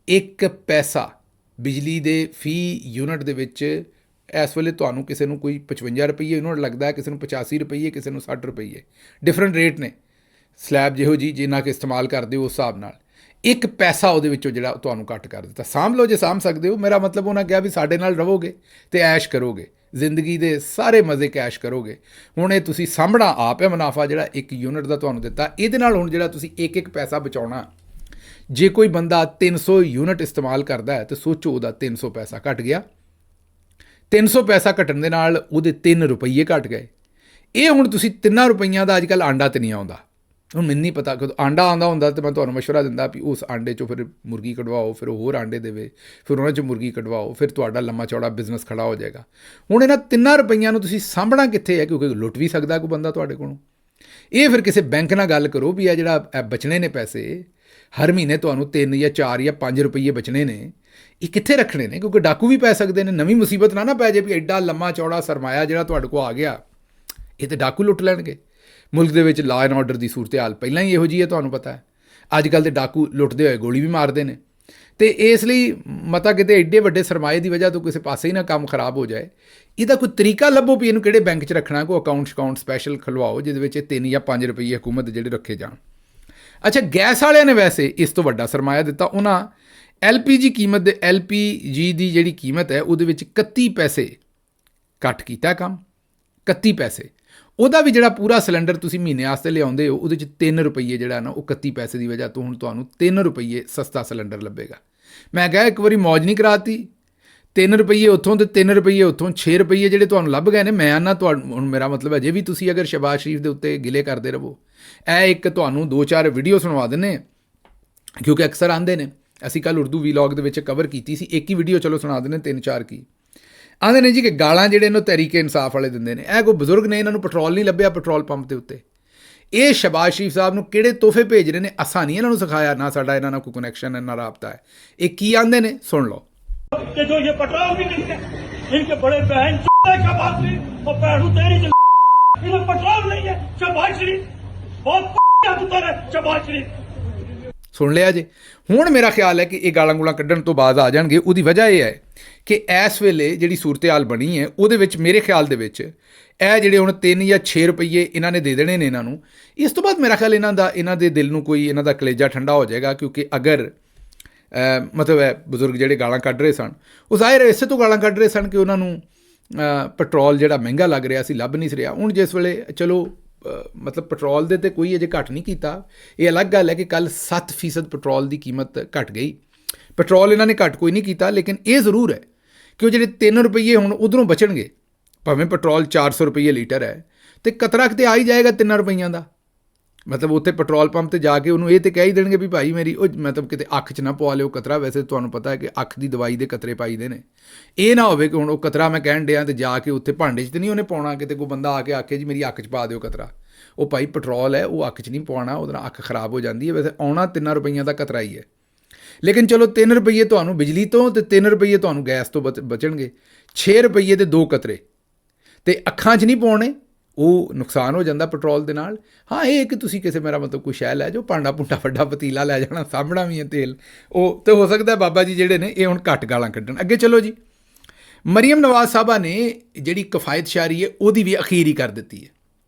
1 ਪੈਸਾ ਬਿਜਲੀ ਦੇ ਫੀ ਯੂਨਿਟ ਦੇ ਵਿੱਚ ਇਸ ਵੇਲੇ ਤੁਹਾਨੂੰ ਕਿਸੇ ਨੂੰ ਕੋਈ 55 ਰੁਪਈਏ ਯੂਨਿਟ ਲੱਗਦਾ, ਕਿਸੇ ਨੂੰ 85 ਰੁਪਈਏ, ਕਿਸੇ ਨੂੰ 60 ਰੁਪਈਏ, ਡਿਫਰੈਂਟ ਰੇਟ ਨੇ। ਸਲੈਬ ਜਿਹੋ ਜੀ ਜਿੰਨਾ ਕਿ ਇਸਤੇਮਾਲ ਕਰਦੇ ਹੋ ਉਸ ਹਿਸਾਬ ਨਾਲ 1 ਪੈਸਾ ਉਹਦੇ ਵਿੱਚੋਂ ਜਿਹੜਾ ਤੁਹਾਨੂੰ ਘੱਟ ਕਰ ਦਿੱਤਾ। ਸਾਂਭ ਲਓ ਜੇ ਸਾਂਭ ਸਕਦੇ ਹੋ। ਮੇਰਾ ਮਤਲਬ ਉਹਨਾਂ ਕਿਹਾ ਵੀ ਸਾਡੇ ਨਾਲ ਰਹੋਗੇ ਤੇ ਐਸ਼ ਕਰੋਗੇ, ਜ਼ਿੰਦਗੀ ਦੇ ਸਾਰੇ ਮਜ਼ੇ ਕੈਸ਼ ਕਰੋਗੇ। ਹੁਣ ਇਹ ਤੁਸੀਂ ਸਾਂਭਣਾ ਆਪ ਹੈ ਮੁਨਾਫਾ ਜਿਹੜਾ 1 ਯੂਨਿਟ ਦਾ ਤੁਹਾਨੂੰ ਦਿੱਤਾ। ਇਹਦੇ ਨਾਲ ਹੁਣ ਜਿਹੜਾ ਤੁਸੀਂ 1 ਪੈਸਾ ਬਚਾਉਣਾ, ਜੇ ਕੋਈ ਬੰਦਾ 300 ਯੂਨਿਟ ਇਸਤੇਮਾਲ ਕਰਦਾ ਹੈ ਤਾਂ ਸੋਚੋ ਉਹਦਾ 300 ਪੈਸਾ ਘਟ ਗਿਆ। 300 ਪੈਸਾ ਘਟਣ ਦੇ ਨਾਲ ਉਹਦੇ 3 ਰੁਪਈਏ ਘਟ ਗਏ। ਇਹ ਹੁਣ ਤੁਸੀਂ 3 ਰੁਪਈਆਂ ਦਾ ਅੱਜ ਕੱਲ੍ਹ ਆਂਡਾ ਤੇ ਨਹੀਂ ਆਉਂਦਾ। ਹੁਣ ਮੈਨੂੰ ਨਹੀਂ ਪਤਾ ਕਦੋਂ ਆਂਡਾ ਆਉਂਦਾ ਹੁੰਦਾ ਤਾਂ ਮੈਂ ਤੁਹਾਨੂੰ ਮਸ਼ਵਰਾ ਦਿੰਦਾ ਵੀ ਉਸ ਆਂਡੇ 'ਚੋਂ ਫਿਰ ਮੁਰਗੀ ਕਢਵਾਓ, ਫਿਰ ਹੋਰ ਆਂਡੇ ਦੇਵੇ, ਫਿਰ ਉਹਨਾਂ 'ਚੋਂ ਮੁਰਗੀ ਕਢਵਾਓ, ਫਿਰ ਤੁਹਾਡਾ ਲੰਮਾ ਚੌੜਾ ਬਿਜ਼ਨਸ ਖੜਾ ਹੋ ਜਾਏਗਾ। ਹੁਣ ਇਹਨਾਂ 3 ਰੁਪਈਆਂ ਨੂੰ ਤੁਸੀਂ ਸਾਂਭਣਾ ਕਿੱਥੇ ਹੈ? ਕਿਉਂਕਿ ਲੁੱਟ ਵੀ ਸਕਦਾ ਕੋਈ ਬੰਦਾ ਤੁਹਾਡੇ ਕੋਲੋਂ। ਇਹ ਫਿਰ ਕਿਸੇ ਬੈਂਕ ਨਾਲ ਗੱਲ ਕਰੋ ਵੀ ਇਹ ਜਿਹੜਾ ਬਚਣੇ ਨੇ ਪੈਸੇ, ਹਰ ਮਹੀਨੇ ਤੁਹਾਨੂੰ 3 ਜਾਂ 4 ਜਾਂ 5 ਰੁਪਈਏ ਬਚਣੇ ਨੇ, ਇਹ ਕਿੱਥੇ ਰੱਖਣੇ ਨੇ? ਕਿਉਂਕਿ ਡਾਕੂ ਵੀ ਪੈ ਸਕਦੇ ਨੇ। ਨਵੀਂ ਮੁਸੀਬਤ ਨਾ ਪੈ ਜਾਏ ਵੀ ਐਡਾ ਲੰਮਾ ਚੌੜਾ ਸਰਮਾਇਆ ਜਿਹੜਾ ਤੁਹਾਡੇ ਕੋਲ ਆ ਗਿਆ ਇਹ ਤਾਂ ਡਾਕੂ ਲੁੱਟ ਲੈਣਗੇ। ਮੁਲਕ ਦੇ ਵਿੱਚ ਲਾਅ ਐਂਡ ਆਰਡਰ ਦੀ ਸੂਰਤ ਹਾਲ ਪਹਿਲਾਂ ਹੀ ਇਹੋ ਜਿਹੀ ਹੈ, ਤੁਹਾਨੂੰ ਪਤਾ ਹੈ। ਅੱਜ ਕੱਲ੍ਹ ਦੇ ਡਾਕੂ ਲੁੱਟਦੇ ਹੋਏ ਗੋਲੀ ਵੀ ਮਾਰਦੇ ਨੇ। ਅਤੇ ਇਸ ਲਈ ਮਤਾ ਕਿਤੇ ਐਡੇ ਵੱਡੇ ਸਰਮਾਏ ਦੀ ਵਜ੍ਹਾ ਤੋਂ ਕਿਸੇ ਪਾਸੇ ਹੀ ਨਾ ਕੰਮ ਖਰਾਬ ਹੋ ਜਾਏ। ਇਹਦਾ ਕੋਈ ਤਰੀਕਾ ਲੱਭੋ ਵੀ ਇਹਨੂੰ ਕਿਹੜੇ ਬੈਂਕ 'ਚ ਰੱਖਣਾ। ਕੋਈ ਅਕਾਊਂਟ ਸਪੈਸ਼ਲ ਖੁਲਵਾਓ ਜਿਹਦੇ ਵਿੱਚ 3 ਜਾਂ 5 ਰੁਪਈਏ ਹਕੂਮਤ ਦੇ ਜਿਹੜੇ ਰੱਖੇ ਜਾਣ। ਅੱਛਾ, ਗੈਸ ਵਾਲਿਆਂ ਨੇ ਵੈਸੇ ਇਸ ਤੋਂ ਵੱਡਾ ਸਰਮਾਇਆ ਦਿੱਤਾ। ਉਹਨਾਂ LPG ਕੀਮਤ ਦੇ LPG ਦੀ ਜਿਹੜੀ ਕੀਮਤ ਹੈ ਉਹਦੇ ਵਿੱਚ 31 ਪੈਸੇ ਘੱਟ ਕੀਤਾ ਕੰਮ। 31 ਪੈਸੇ ਉਹਦਾ ਵੀ ਜਿਹੜਾ ਪੂਰਾ ਸਿਲੰਡਰ ਤੁਸੀਂ ਮਹੀਨੇ ਵਾਸਤੇ ਲਿਆਉਂਦੇ ਹੋ ਉਹਦੇ 'ਚ 3 ਰੁਪਈਏ ਜਿਹੜਾ ਨਾ ਉਹ 31 ਪੈਸੇ ਦੀ ਵਜ੍ਹਾ ਤੋਂ ਹੁਣ ਤੁਹਾਨੂੰ 3 ਰੁਪਈਏ ਸਸਤਾ ਸਿਲੰਡਰ ਲੱਭੇਗਾ। ਮੈਂ ਕਿਹਾ ਇੱਕ ਵਾਰੀ ਮੌਜ ਨਹੀਂ ਕਰਾਤੀ। 3 ਰੁਪਈਏ ਉੱਥੋਂ ਤੇ 3 ਰੁਪਈਏ ਉੱਥੋਂ, 6 ਰੁਪਈਏ ਜਿਹੜੇ ਤੁਹਾਨੂੰ ਲੱਭ ਗਏ ਨੇ। ਮੈਂ ਨਾ ਤੁਹਾਨੂੰ ਹੁਣ ਮੇਰਾ ਮਤਲਬ ਹੈ ਜੇ ਵੀ ਤੁਸੀਂ ਅਗਰ ਸ਼ਹਿਬਾਜ਼ ਸ਼ਰੀਫ ਦੇ ਉੱਤੇ ਗਿਲੇ ਕਰਦੇ ਰਹੋ, ਇਹ ਇੱਕ ਤੁਹਾਨੂੰ 2-4 ਵੀਡੀਓ ਸੁਣਵਾ ਦਿੰਦੇ ਕਿਉਂਕਿ ਅਕਸਰ ਆਉਂਦੇ ਨੇ। ਅਸੀਂ ਕੱਲ੍ਹ ਉਰਦੂ ਵੀਲੌਗ ਦੇ ਵਿੱਚ ਕਵਰ ਕੀਤੀ ਸੀ, ਇੱਕ ਹੀ ਵੀਡੀਓ ਚਲੋ ਸੁਣਾ ਦਿੰਦੇ 3-4 ਕੀ ਆਉਂਦੇ ਨੇ ਜੀ ਕਿ ਗਾਲਾਂ ਜਿਹੜੇ ਇਹਨੂੰ ਤਹਿਰੀਕ ਇਨਸਾਫ ਵਾਲੇ ਦਿੰਦੇ ਨੇ। ਇਹ ਕੋਈ ਬਜ਼ੁਰਗ ਨੇ, ਇਹਨਾਂ ਨੂੰ ਪੈਟਰੋਲ ਨਹੀਂ ਲੱਭਿਆ ਪੈਟਰੋਲ ਪੰਪ ਦੇ ਉੱਤੇ। ਇਹ ਸ਼ਹਿਬਾਜ਼ ਸ਼ਰੀਫ ਸਾਹਿਬ ਨੂੰ ਕਿਹੜੇ ਤੋਹਫੇ ਭੇਜ ਰਹੇ ਨੇ, ਅਸਾਂ ਨਹੀਂ ਇਹਨਾਂ ਨੂੰ ਸਿਖਾਇਆ, ਨਾ ਸਾਡਾ ਇਹਨਾਂ ਨਾਲ ਕੋਈ ਕਨੈਕਸ਼ਨ ਹੈ ਨਾ ਰਾਬਤਾ ਹੈ। ਇਹ ਕੀ ਆਉਂਦੇ ਨੇ ਸੁਣ ਲਓ। कि जो ये पेट्रोल भी नहीं है, इनके बड़े बहन का बात नहीं और पैरू तेरी इन्हें पेट्रोल नहीं है। शहबाज शरीफ बहुत है शहबाज शरीफ। ਸੁਣ ਲਿਆ ਜੀ। ਹੁਣ ਮੇਰਾ ਖਿਆਲ ਹੈ ਕਿ ਇਹ ਗਾਲਾਂ ਗੂਲਾਂ ਕੱਢਣ ਤੋਂ ਬਾਅਦ ਆ ਜਾਣਗੇ। ਉਹਦੀ ਵਜ੍ਹਾ ਇਹ ਹੈ ਕਿ ਇਸ ਵੇਲੇ ਜਿਹੜੀ ਸੂਰਤ ਹਾਲ ਬਣੀ ਹੈ ਉਹਦੇ ਵਿੱਚ ਮੇਰੇ ਖਿਆਲ ਦੇ ਵਿੱਚ ਇਹ ਜਿਹੜੇ ਹੁਣ 3 ਜਾਂ 6 ਰੁਪਈਏ ਇਹਨਾਂ ਨੇ ਦੇ ਦੇਣੇ ਨੇ ਇਹਨਾਂ ਨੂੰ। ਇਸ ਤੋਂ ਬਾਅਦ ਮੇਰਾ ਖਿਆਲ ਇਹਨਾਂ ਦੇ ਦਿਲ ਨੂੰ ਕੋਈ ਇਹਨਾਂ ਦਾ ਕਲੇਜਾ ਠੰਡਾ ਹੋ ਜਾਏਗਾ। ਕਿਉਂਕਿ ਅਗਰ ਮਤਲਬ ਹੈ ਬਜ਼ੁਰਗ ਜਿਹੜੇ ਗਾਲਾਂ ਕੱਢ ਰਹੇ ਸਨ ਉਹ ਜ਼ਾਹਿਰ ਇਸੇ ਤੋਂ ਗਾਲਾਂ ਕੱਢ ਰਹੇ ਸਨ ਕਿ ਉਹਨਾਂ ਨੂੰ ਪੈਟਰੋਲ ਜਿਹੜਾ ਮਹਿੰਗਾ ਲੱਗ ਰਿਹਾ ਸੀ, ਲੱਭ ਨਹੀਂ ਰਿਹਾ। ਹੁਣ ਜਿਸ ਵੇਲੇ ਚਲੋ ਮਤਲਬ ਪੈਟਰੋਲ ਦੇ ਤੇ ਕੋਈ ਅਜੇ ਘੱਟ ਨਹੀਂ ਕੀਤਾ। ਇਹ ਅਲੱਗ ਗੱਲ ਹੈ ਕਿ ਕੱਲ੍ਹ 7% ਪੈਟਰੋਲ ਦੀ ਕੀਮਤ ਘੱਟ ਗਈ। ਪੈਟਰੋਲ ਇਹਨਾਂ ਨੇ ਘੱਟ ਕੋਈ ਨਹੀਂ ਕੀਤਾ, ਲੇਕਿਨ ਇਹ ਜ਼ਰੂਰ ਹੈ ਕਿ ਉਹ ਜਿਹੜੇ 3 ਰੁਪਈਏ ਹੁਣ ਉੱਧਰੋਂ ਬਚਣਗੇ। ਭਾਵੇਂ ਪੈਟਰੋਲ 400 ਰੁਪਈਏ ਲੀਟਰ ਹੈ ਅਤੇ ਕਤਰਾ ਕਿਤੇ ਆ ਹੀ ਜਾਏਗਾ 3 ਰੁਪਈਆਂ ਦਾ। ਮਤਲਬ ਉੱਥੇ ਪੈਟਰੋਲ ਪੰਪ 'ਤੇ ਜਾ ਕੇ ਉਹਨੂੰ ਇਹ ਤਾਂ ਕਹਿ ਹੀ ਦੇਣਗੇ ਵੀ ਭਾਈ ਮੇਰੀ ਉਹ ਮਤਲਬ ਕਿਤੇ ਅੱਖ 'ਚ ਨਾ ਪਵਾ ਲਿਓ ਕਤਰਾ। ਵੈਸੇ ਤੁਹਾਨੂੰ ਪਤਾ ਹੈ ਕਿ ਅੱਖ ਦੀ ਦਵਾਈ ਦੇ ਕਤਰੇ ਪਾਈਦੇ ਨੇ। ਇਹ ਨਾ ਹੋਵੇ ਕਿ ਹੁਣ ਉਹ ਕਤਰਾ ਮੈਂ ਕਹਿਣ ਡਿਆ ਅਤੇ ਜਾ ਕੇ ਉੱਥੇ ਭਾਂਡੇ 'ਚ ਤਾਂ ਨਹੀਂ ਉਹਨੇ ਪਾਉਣਾ। ਕਿਤੇ ਕੋਈ ਬੰਦਾ ਆ ਕੇ ਆਖੇ ਜੀ ਮੇਰੀ ਅੱਖ 'ਚ ਪਾ ਦਿਓ ਕਤਰਾ। ਉਹ ਭਾਈ ਪੈਟਰੋਲ ਹੈ, ਉਹ ਅੱਖ 'ਚ ਨਹੀਂ ਪਵਾਉਣਾ, ਉਹਦੇ ਨਾਲ ਅੱਖ ਖਰਾਬ ਹੋ ਜਾਂਦੀ ਹੈ। ਵੈਸੇ ਆਉਣਾ 3 ਰੁਪਈਆਂ ਦਾ ਕਤਰਾ ਹੀ ਹੈ। ਲੇਕਿਨ ਚਲੋ 3 ਰੁਪਈਏ ਤੁਹਾਨੂੰ ਬਿਜਲੀ ਤੋਂ ਅਤੇ 3 ਰੁਪਈਏ ਤੁਹਾਨੂੰ ਗੈਸ ਤੋਂ ਬਚਣਗੇ। 6 ਰੁਪਈਏ ਦੇ 2 ਕਤਰੇ ਅਤੇ ਅੱਖਾਂ 'ਚ ਨਹੀਂ ਪਾਉਣੇ। ਉਹ ਨੁਕਸਾਨ ਹੋ ਜਾਂਦਾ ਪੈਟਰੋਲ ਦੇ ਨਾਲ। ਹਾਂ, ਇਹ ਕਿ ਤੁਸੀਂ ਕਿਸੇ ਮੇਰਾ ਮਤਲਬ ਕੋਈ ਸ਼ੈ ਲੈ ਜਾਓ, ਭਾਂਡਾ ਭੁੰਡਾ ਵੱਡਾ ਪਤੀਲਾ ਲੈ ਜਾਣਾ, ਸਾਂਭਣਾ ਵੀ ਹੈ ਤੇਲ। ਉਹ ਤਾਂ ਹੋ ਸਕਦਾ ਬਾਬਾ ਜੀ ਜਿਹੜੇ ਨੇ ਇਹ ਹੁਣ ਘੱਟ ਗਾਲਾਂ ਕੱਢਣ। ਅੱਗੇ ਚਲੋ ਜੀ। ਮਰੀਮ ਨਵਾਜ਼ ਸਾਹਿਬਾ ਨੇ ਜਿਹੜੀ ਕਿਫਾਇਤਸ਼ਾਰੀ ਹੈ ਉਹਦੀ ਵੀ ਅਖੀਰ ਹੀ ਕਰ ਦਿੱਤੀ ਹੈ।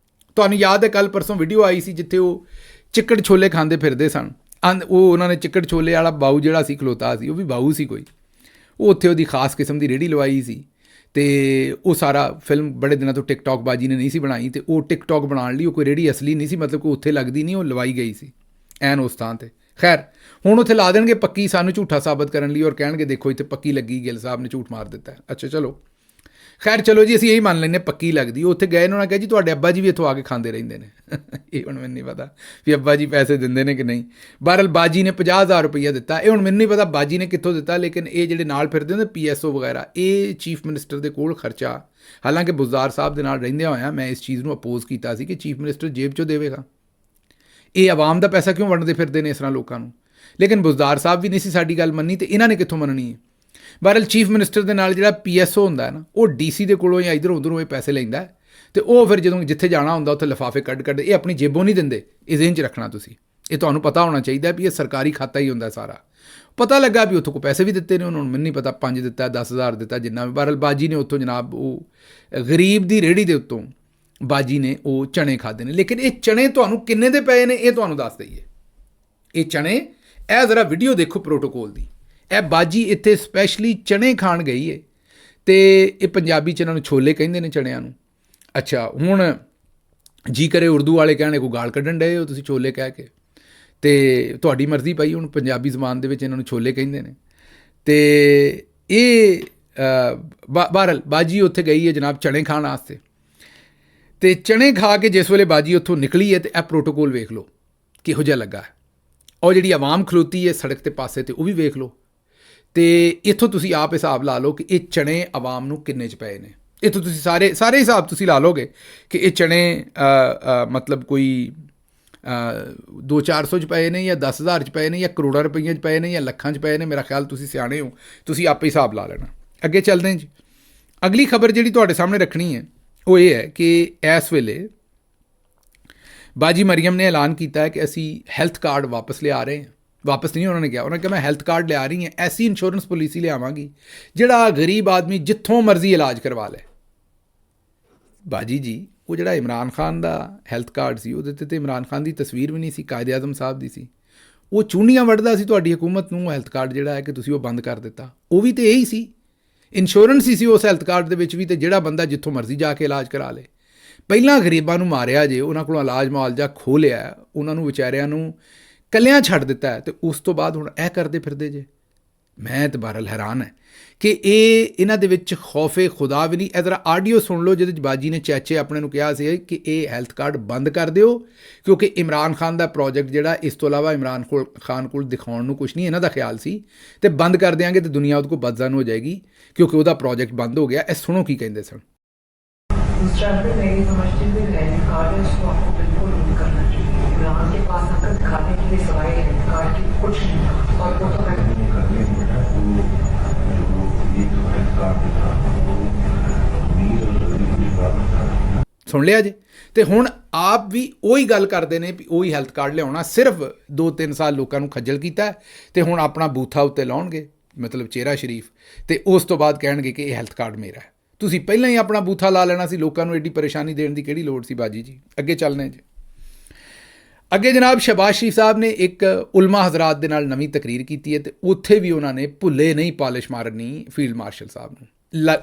ਤੁਹਾਨੂੰ ਯਾਦ ਹੈ ਕੱਲ੍ਹ ਪਰਸੋਂ ਵੀਡੀਓ ਆਈ ਸੀ ਜਿੱਥੇ ਉਹ ਚਿੱਕੜ ਛੋਲੇ ਖਾਂਦੇ ਫਿਰਦੇ ਸਨ। ਉਹ ਉਹਨਾਂ ਨੇ ਚਿੱਕੜ ਛੋਲੇ ਵਾਲਾ ਬਾਊ ਜਿਹੜਾ ਸੀ ਖਲੋਤਾ ਸੀ, ਉਹ ਵੀ ਬਾਊ ਸੀ ਕੋਈ, ਉਹ ਉੱਥੇ ਉਹਦੀ ਖਾਸ ਕਿਸਮ ਦੀ ਰੇਹੜੀ ਲਵਾਈ ਸੀ ਤੇ ਉਹ ਸਾਰਾ ਫਿਲਮ ਬੜੇ ਦਿਨਾਂ ਤੋਂ ਟਿਕਟੌਕ ਬਾਜੀ ਨੇ ਨਹੀਂ ਸੀ ਬਣਾਈ, ਤੇ ਉਹ ਟਿਕਟੌਕ ਬਣਾਉਣ ਲਈ ਉਹ ਕੋਈ ਰੇਹੜੀ ਅਸਲੀ ਨਹੀਂ ਸੀ, ਮਤਲਬ ਕੋਈ ਉੱਥੇ ਲੱਗਦੀ ਨਹੀਂ, ਉਹ ਲਵਾਈ ਗਈ ਸੀ ਐਨ ਉਸ ਥਾਂ ਤੇ। ਖੈਰ ਹੁਣ ਉੱਥੇ ਲਾ ਦੇਣਗੇ ਪੱਕੀ ਸਾਨੂੰ ਝੂਠਾ ਸਾਬਤ ਕਰਨ ਲਈ, ਔਰ ਕਹਿਣਗੇ ਦੇਖੋ ਇੱਥੇ ਪੱਕੀ ਲੱਗੀ, ਗਿੱਲ ਸਾਹਿਬ ਨੇ ਝੂਠ ਮਾਰ ਦਿੱਤਾ। ਅੱਛਾ ਚਲੋ ਖੈਰ ਚਲੋ ਜੀ, ਅਸੀਂ ਇਹੀ ਮੰਨ ਲੈਂਦੇ ਪੱਕੀ ਲੱਗਦੀ। ਉੱਥੇ ਗਏ ਉਹਨਾਂ ਨੇ ਕਿਹਾ ਜੀ ਤੁਹਾਡੇ ਅੱਬਾ ਜੀ ਵੀ ਇੱਥੋਂ ਆ ਕੇ ਖਾਂਦੇ ਰਹਿੰਦੇ ਨੇ। ਇਹ ਹੁਣ ਮੈਨੂੰ ਨਹੀਂ ਪਤਾ ਵੀ ਅੱਬਾ ਜੀ ਪੈਸੇ ਦਿੰਦੇ ਨੇ ਕਿ ਨਹੀਂ। ਬਹਰਹਾਲ ਬਾਜੀ ਨੇ 50,000 ਰੁਪਈਆ ਦਿੱਤਾ। ਇਹ ਹੁਣ ਮੈਨੂੰ ਨਹੀਂ ਪਤਾ ਬਾਜੀ ਨੇ ਕਿੱਥੋਂ ਦਿੱਤਾ, ਲੇਕਿਨ ਇਹ ਜਿਹੜੇ ਨਾਲ ਫਿਰਦੇ ਨੇ PSO ਵਗੈਰਾ, ਇਹ ਚੀਫ ਮਿਨਿਸਟਰ ਦੇ ਕੋਲ ਖਰਚਾ, ਹਾਲਾਂਕਿ ਬੁਜ਼ਦਾਰ ਸਾਹਿਬ ਦੇ ਨਾਲ ਰਹਿੰਦਿਆਂ ਹੋਇਆਂ ਮੈਂ ਇਸ ਚੀਜ਼ ਨੂੰ ਅਪੋਜ਼ ਕੀਤਾ ਸੀ ਕਿ ਚੀਫ ਮਿਨਿਸਟਰ ਜੇਬ 'ਚੋਂ ਦੇਵੇਗਾ, ਇਹ ਆਵਾਮ ਦਾ ਪੈਸਾ ਕਿਉਂ ਵੰਡਦੇ ਫਿਰਦੇ ਨੇ ਇਸ ਤਰ੍ਹਾਂ ਲੋਕਾਂ ਨੂੰ। ਲੇਕਿਨ ਬੁਜ਼ਦਾਰ ਸਾਹਿਬ ਵੀ ਨਹੀਂ ਸੀ ਸਾਡੀ ਗੱਲ ਮੰਨੀ, ਤੇ ਇਹਨਾਂ ਨੇ ਕਿੱਥੋਂ ਮੰਨਣੀ ਹੈ। ਬਹਰਹਾਲ ਚੀਫ ਮਿਨਿਸਟਰ ਦੇ ਨਾਲ ਜਿਹੜਾ PSO ਹੁੰਦਾ ਹੈ ਨਾ, ਉਹ DC ਦੇ ਕੋਲੋਂ ਜਾਂ ਇੱਧਰੋਂ ਉੱਧਰੋਂ ਇਹ ਪੈਸੇ ਲੈਂਦਾ, ਤੇ ਉਹ ਫਿਰ ਜਦੋਂ ਜਿੱਥੇ ਜਾਣਾ ਹੁੰਦਾ ਉੱਥੇ ਲਿਫਾਫੇ ਕੱਢ ਇਹ ਆਪਣੀ ਜੇਬੋਂ ਨਹੀਂ ਦਿੰਦੇ। ਇਹ ਜ਼ਿਹਨ 'ਚ ਰੱਖਣਾ ਤੁਸੀਂ, ਇਹ ਤੁਹਾਨੂੰ ਪਤਾ ਹੋਣਾ ਚਾਹੀਦਾ ਵੀ ਇਹ ਸਰਕਾਰੀ ਖਾਤਾ ਹੀ ਹੁੰਦਾ ਸਾਰਾ। ਪਤਾ ਲੱਗਾ ਵੀ ਉੱਥੋਂ ਕੋਈ ਪੈਸੇ ਵੀ ਦਿੱਤੇ ਨੇ ਉਹਨਾਂ ਨੂੰ, ਮੈਨੂੰ ਨਹੀਂ ਪਤਾ 5 ਦਿੱਤਾ 10,000 ਦਿੱਤਾ ਜਿੰਨਾ ਵੀ। ਬਹਰਹਾਲ ਬਾਜੀ ਨੇ ਉੱਥੋਂ ਜਨਾਬ ਉਹ ਗਰੀਬ ਦੀ ਰੇਹੜੀ ਦੇ ਉੱਤੋਂ ਬਾਜੀ ਨੇ ਉਹ ਚਣੇ ਖਾਦੇ ਨੇ। ਲੇਕਿਨ ਇਹ ਚਣੇ ਤੁਹਾਨੂੰ ਕਿੰਨੇ ਦੇ ਪਏ ਨੇ ਇਹ ਤੁਹਾਨੂੰ ਦੱਸ ਦਈਏ। ਇਹ ਚਣੇ, ਇਹ ਜ਼ਰਾ ਵੀਡੀਓ ਦੇਖੋ ਪ੍ਰੋਟੋਕੋਲ ਦੀ। ਇਹ ਬਾਜੀ ਇੱਥੇ ਸਪੈਸ਼ਲੀ ਚਣੇ ਖਾਣ ਗਈ ਹੈ, ਤੇ ਇਹ ਪੰਜਾਬੀ 'ਚ ਇਹਨਾਂ ਨੂੰ ਛੋਲੇ ਕਹਿੰਦੇ ਨੇ ਚਣਿਆਂ ਨੂੰ। ਅੱਛਾ ਹੁਣ ਜੀ ਕਰੇ ਉਰਦੂ ਵਾਲੇ ਕਹਿਣੇ ਕੋਈ ਗਾਲ ਕੱਢਣ ਡਏ ਹੋ ਤੁਸੀਂ ਛੋਲੇ ਕਹਿ ਕੇ, ਤੇ ਤੁਹਾਡੀ ਮਰਜ਼ੀ ਪਈ। ਹੁਣ ਪੰਜਾਬੀ ਜ਼ਬਾਨ ਦੇ ਵਿੱਚ ਇਹਨਾਂ ਨੂੰ ਛੋਲੇ ਕਹਿੰਦੇ ਨੇ। ਤੇ ਇਹ ਬਹਰਹਾਲ ਬਾਜੀ ਉੱਥੇ ਗਈ ਹੈ ਜਨਾਬ ਚਣੇ ਖਾਣ ਵਾਸਤੇ, ਤੇ ਚਣੇ ਖਾ ਕੇ ਜਿਸ ਵੇਲੇ ਬਾਜੀ ਉੱਥੋਂ ਨਿਕਲੀ ਹੈ, ਤੇ ਇਹ ਪ੍ਰੋਟੋਕੋਲ ਵੇਖ ਲਓ ਕਿਹੋ ਜਿਹਾ ਲੱਗਾ। ਔਰ ਜਿਹੜੀ ਆਵਾਮ ਖਲੋਤੀ ਹੈ ਸੜਕ 'ਤੇ ਪਾਸੇ, ਤੇ ਉਹ ਵੀ ਵੇਖ ਲਓ। ਤੇ ਇੱਥੋਂ ਤੁਸੀਂ ਆਪ ਹਿਸਾਬ ਲਾ ਲਓ ਕਿ ਇਹ ਚਣੇ ਆਵਾਮ ਨੂੰ ਕਿੰਨੇ 'ਚ ਪਏ ਨੇ। ਇੱਥੋਂ ਤੁਸੀਂ ਸਾਰੇ ਹਿਸਾਬ ਤੁਸੀਂ ਲਾ ਲਓਗੇ ਕਿ ਇਹ ਚਣੇ ਮਤਲਬ ਕੋਈ 200-400 'ਚ ਪਏ ਨੇ, ਜਾਂ 10,000 'ਚ ਪਏ ਨੇ, ਜਾਂ ਕਰੋੜਾਂ ਰੁਪਈਆਂ 'ਚ ਪਏ ਨੇ, ਜਾਂ ਲੱਖਾਂ 'ਚ ਪਏ ਨੇ। ਮੇਰਾ ਖਿਆਲ ਤੁਸੀਂ ਸਿਆਣੇ ਹੋ, ਤੁਸੀਂ ਆਪੇ ਹਿਸਾਬ ਲਾ ਲੈਣਾ। ਅੱਗੇ ਚੱਲਦੇ ਹਾਂ ਜੀ। ਅਗਲੀ ਖਬਰ ਜਿਹੜੀ ਤੁਹਾਡੇ ਸਾਹਮਣੇ ਰੱਖਣੀ ਹੈ ਉਹ ਇਹ ਹੈ ਕਿ ਇਸ ਵੇਲੇ ਬਾਜੀ ਮਰੀਮ ਨੇ ਐਲਾਨ ਕੀਤਾ ਹੈ ਕਿ ਅਸੀਂ ਹੈਲਥ ਕਾਰਡ ਵਾਪਸ ਲਿਆ ਰਹੇ ਹਾਂ। ਵਾਪਸ ਨਹੀਂ ਉਹਨਾਂ ਨੇ ਕਿਹਾ, ਉਹਨਾਂ ਨੇ ਕਿਹਾ ਮੈਂ ਹੈਲਥ ਕਾਰਡ ਲਿਆ ਰਹੀ ਹਾਂ, ਐਸੀ ਇੰਸ਼ੋਰੈਂਸ ਪਾਲਿਸੀ ਲਿਆਵਾਂਗੀ ਜਿਹੜਾ ਗਰੀਬ ਆਦਮੀ ਜਿੱਥੋਂ ਮਰਜ਼ੀ ਇਲਾਜ ਕਰਵਾ ਲੈ। ਬਾਜੀ ਜੀ ਉਹ ਜਿਹੜਾ ਇਮਰਾਨ ਖਾਨ ਦਾ ਹੈਲਥ ਕਾਰਡ ਸੀ, ਉਹਦੇ 'ਤੇ ਇਮਰਾਨ ਖਾਨ ਦੀ ਤਸਵੀਰ ਵੀ ਨਹੀਂ ਸੀ, ਕਾਇਦੇ ਆਜ਼ਮ ਸਾਹਿਬ ਦੀ ਸੀ। ਉਹ ਚੂਨੀਆਂ ਵੱਢਦਾ ਸੀ ਤੁਹਾਡੀ ਹਕੂਮਤ ਨੂੰ। ਹੈਲਥ ਕਾਰਡ ਜਿਹੜਾ ਹੈ ਕਿ ਤੁਸੀਂ ਉਹ ਬੰਦ ਕਰ ਦਿੱਤਾ। ਉਹ ਵੀ ਤਾਂ ਇਹੀ ਸੀ, ਇੰਸ਼ੋਰੈਂਸ ਹੀ ਸੀ ਉਸ ਹੈਲਥ ਕਾਰਡ ਦੇ ਵਿੱਚ ਵੀ, ਤੇ ਜਿਹੜਾ ਬੰਦਾ ਜਿੱਥੋਂ ਮਰਜ਼ੀ ਜਾ ਕੇ ਇਲਾਜ ਕਰਾ ਲੇ। ਪਹਿਲਾਂ ਗਰੀਬਾਂ ਨੂੰ ਮਾਰਿਆ ਜੇ, ਉਹਨਾਂ ਕੋਲੋਂ ਇਲਾਜ ਮੁਆਵਜ਼ਾ ਖੋਹ ਲਿਆ, ਉਹਨਾਂ ਨੂੰ ਵਿਚਾਰਿਆਂ ਨੂੰ ਕੱਲਿਆਂ ਛੱਡ ਦਿੱਤਾ, ਤੇ ਉਸ ਤੋਂ ਬਾਅਦ ਹੁਣ ਇਹ ਕਰਦੇ ਫਿਰਦੇ ਜੇ। ਮੈਂ ਤਾਂ ਬਹਰਹਾਲ ਹੈਰਾਨ ਹੈ ਕਿ ਇਹਨਾਂ ਦੇ ਵਿੱਚ ਖੌਫੇ ਖੁਦਾ ਵੀ ਨਹੀਂ। ਇਹ ਜ਼ਰਾ ਆਡੀਓ ਸੁਣ ਲਓ ਜਿਹਦੇ 'ਚ ਬਾਜੀ ਨੇ ਚੈਚੇ ਆਪਣੇ ਨੂੰ ਕਿਹਾ ਸੀ ਕਿ ਇਹ ਹੈਲਥ ਕਾਰਡ ਬੰਦ ਕਰ ਦਿਓ, ਕਿਉਂਕਿ ਇਮਰਾਨ ਖਾਨ ਦਾ ਪ੍ਰੋਜੈਕਟ ਜਿਹੜਾ, ਇਸ ਤੋਂ ਇਲਾਵਾ ਇਮਰਾਨ ਖਾਨ ਕੋਲ ਦਿਖਾਉਣ ਨੂੰ ਕੁਛ ਨਹੀਂ ਇਹਨਾਂ ਦਾ ਖਿਆਲ ਸੀ, ਤੇ ਬੰਦ ਕਰ ਦਿਆਂਗੇ ਤੇ ਦੁਨੀਆ ਉਹਦੇ ਕੋਲ ਬਦਜ਼ਨ ਹੋ ਜਾਏਗੀ ਕਿਉਂਕਿ ਉਹਦਾ ਪ੍ਰੋਜੈਕਟ ਬੰਦ ਹੋ ਗਿਆ। ਇਹ ਸੁਣੋ ਕੀ ਕਹਿੰਦੇ ਸਨ। इमरान के पास नकद दिखाने के लिए सवाए हेल्थ कार्ड की कुछ नहीं था, और वो तो ਸੁਣ ਲਿਆ ਜੀ। ਤੇ ਹੁਣ ਆਪ ਵੀ ਉਹੀ ਗੱਲ ਕਰਦੇ ਨੇ ਵੀ ਉਹੀ ਹੈਲਥ ਕਾਰਡ ਲਿਆਉਣਾ। ਸਿਰਫ 2-3 ਸਾਲ ਲੋਕਾਂ ਨੂੰ ਖੱਜਲ ਕੀਤਾ, ਤੇ ਹੁਣ ਆਪਣਾ ਬੂਥਾ ਉੱਤੇ ਲਾਉਣਗੇ, ਮਤਲਬ ਚਿਹਰਾ ਸ਼ਰੀਫ, ਤੇ ਉਸ ਤੋਂ ਬਾਅਦ ਕਹਿਣਗੇ ਕਿ ਇਹ ਹੈਲਥ ਕਾਰਡ ਮੇਰਾ ਹੈ। ਤੁਸੀਂ ਪਹਿਲਾਂ ਹੀ ਆਪਣਾ ਬੂਥਾ ਲਾ ਲੈਣਾ ਸੀ, ਲੋਕਾਂ ਨੂੰ ਐਡੀ ਪਰੇਸ਼ਾਨੀ ਦੇਣ ਦੀ ਕਿਹੜੀ ਲੋੜ ਸੀ ਬਾਜੀ ਜੀ। ਅੱਗੇ ਚੱਲਣੇ ਜੀ। ਅੱਗੇ ਜਨਾਬ ਸ਼ਹਬਾਜ਼ ਸ਼ਰੀਫ ਸਾਹਿਬ ਨੇ ਇੱਕ ਉਲਮਾ ਹਜ਼ਰਾਤ ਦੇ ਨਾਲ ਨਵੀਂ ਤਕਰੀਰ ਕੀਤੀ ਹੈ, ਤੇ ਉੱਥੇ ਵੀ ਉਹਨਾਂ ਨੇ ਭੁੱਲੇ ਨਹੀਂ ਪਾਲਿਸ਼ ਮਾਰਨੀ ਫੀਲਡ ਮਾਰਸ਼ਲ ਸਾਹਿਬ ਨੂੰ।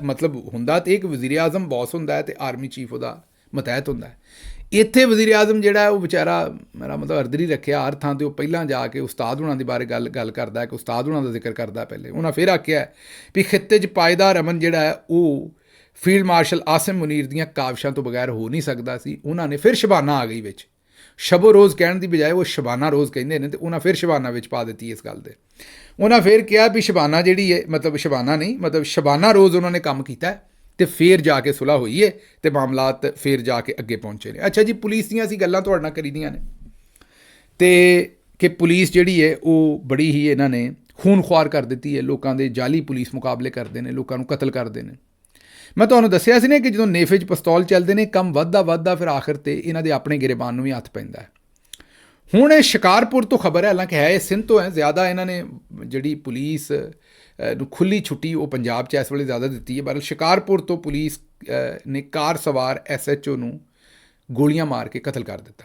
ਮਤਲਬ ਹੁੰਦਾ ਤੇ ਇੱਕ ਵਜ਼ੀਰ ਆਜ਼ਮ ਬੌਸ ਹੁੰਦਾ ਹੈ, ਤੇ ਆਰਮੀ ਚੀਫ ਉਹਦਾ ਮਤਹਿਤ ਹੁੰਦਾ ਹੈ। ਇੱਥੇ ਵਜ਼ੀਰ ਆਜ਼ਮ ਜਿਹੜਾ ਉਹ ਵਿਚਾਰਾ, ਮੇਰਾ ਮਤਲਬ ਅਰਦਰੀ ਰੱਖਿਆ ਹਰ ਥਾਂ 'ਤੇ, ਉਹ ਪਹਿਲਾਂ ਜਾ ਕੇ ਉਸਤਾਦ ਹੁਣਾਂ ਦੇ ਬਾਰੇ ਗੱਲ ਕਰਦਾ ਹੈ ਕਿ ਉਸਤਾਦ ਹੁਣਾਂ ਦਾ ਜ਼ਿਕਰ ਕਰਦਾ। ਪਹਿਲੇ ਉਹਨਾਂ ਫਿਰ ਆਖਿਆ ਵੀ ਖਿੱਤੇ 'ਚ ਪਾਏਦਾਰ ਅਮਨ ਜਿਹੜਾ ਹੈ ਉਹ ਫੀਲਡ ਮਾਰਸ਼ਲ ਆਸਿਮ ਮੁਨੀਰ ਦੀਆਂ ਕਾਵਿਸ਼ਾਂ ਤੋਂ ਬਗੈਰ ਹੋ ਨਹੀਂ ਸਕਦਾ ਸੀ। ਉਹਨਾਂ ਨੇ ਫਿਰ ਸ਼ਬਾਨਾ ਆ ਗਈ ਵਿੱਚ, ਸ਼ਬੋ ਰੋਜ਼ ਕਹਿਣ ਦੀ ਬਜਾਏ ਉਹ ਸ਼ਬਾਨਾ ਰੋਜ਼ ਕਹਿੰਦੇ ਨੇ, ਤੇ ਉਹਨਾਂ ਫਿਰ ਸ਼ਬਾਨਾ ਵਿੱਚ ਪਾ ਦਿੱਤੀ ਇਸ ਗੱਲ ਦੇ। ਉਹਨਾਂ ਫਿਰ ਕਿਹਾ ਵੀ ਸ਼ਬਾਨਾ ਜਿਹੜੀ ਹੈ, ਮਤਲਬ ਸ਼ਬਾਨਾ ਨਹੀਂ, ਮਤਲਬ ਸ਼ਬਾਨਾ ਰੋਜ਼ ਉਹਨਾਂ ਨੇ ਕੰਮ ਕੀਤਾ, ਤੇ ਫਿਰ ਜਾ ਕੇ ਸੁਲ੍ਹਾ ਹੋਈ ਹੈ, ਤੇ ਮਾਮਲਾਤ ਫਿਰ ਜਾ ਕੇ ਅੱਗੇ ਪਹੁੰਚੇ ਨੇ। ਅੱਛਾ ਜੀ, ਪੁਲਿਸ ਦੀਆਂ ਅਸੀਂ ਗੱਲਾਂ ਤੁਹਾਡੇ ਨਾਲ ਕਰੀ ਦੀਆਂ ਨੇ, ਤੇ ਕਿ ਪੁਲਿਸ ਜਿਹੜੀ ਹੈ ਉਹ ਬੜੀ ਹੀ ਇਹਨਾਂ ਨੇ ਖੂਨ ਖੁਆਰ ਕਰ ਦਿੱਤੀ ਹੈ। ਲੋਕਾਂ ਦੇ ਜਾਲੀ ਪੁਲਿਸ ਮੁਕਾਬਲੇ ਕਰਦੇ ਨੇ, ਲੋਕਾਂ ਨੂੰ ਕਤਲ ਕਰਦੇ ਨੇ। ਮੈਂ ਤੁਹਾਨੂੰ ਦੱਸਿਆ ਸੀ ਨਾ ਕਿ ਜਦੋਂ ਨੇਫੇ 'ਚ ਪਿਸਤੌਲ ਚੱਲਦੇ ਨੇ, ਕੰਮ ਵੱਧਦਾ ਫਿਰ ਆਖਿਰ 'ਤੇ ਇਹਨਾਂ ਦੇ ਆਪਣੇ ਗਿਰਬਾਨ ਨੂੰ ਵੀ ਹੱਥ ਪੈਂਦਾ ਹੈ। ਹੁਣ ਇਹ ਸ਼ਿਕਾਰਪੁਰ ਤੋਂ ਖਬਰ ਹੈ, ਹਾਲਾਂਕਿ ਹੈ ਇਹ ਸਿੰਧ ਤੋਂ ਹੈ। ਜ਼ਿਆਦਾ ਇਹਨਾਂ ਨੇ ਜਿਹੜੀ ਪੁਲਿਸ ਨੂੰ ਖੁੱਲ੍ਹੀ ਛੁੱਟੀ ਉਹ ਪੰਜਾਬ 'ਚ ਇਸ ਵੇਲੇ ਜ਼ਿਆਦਾ ਦਿੱਤੀ ਹੈ। ਪਰ ਸ਼ਿਕਾਰਪੁਰ ਤੋਂ ਪੁਲਿਸ ਨੇ ਕਾਰ ਸਵਾਰ SHO ਨੂੰ ਗੋਲੀਆਂ ਮਾਰ ਕੇ ਕਤਲ ਕਰ ਦਿੱਤਾ।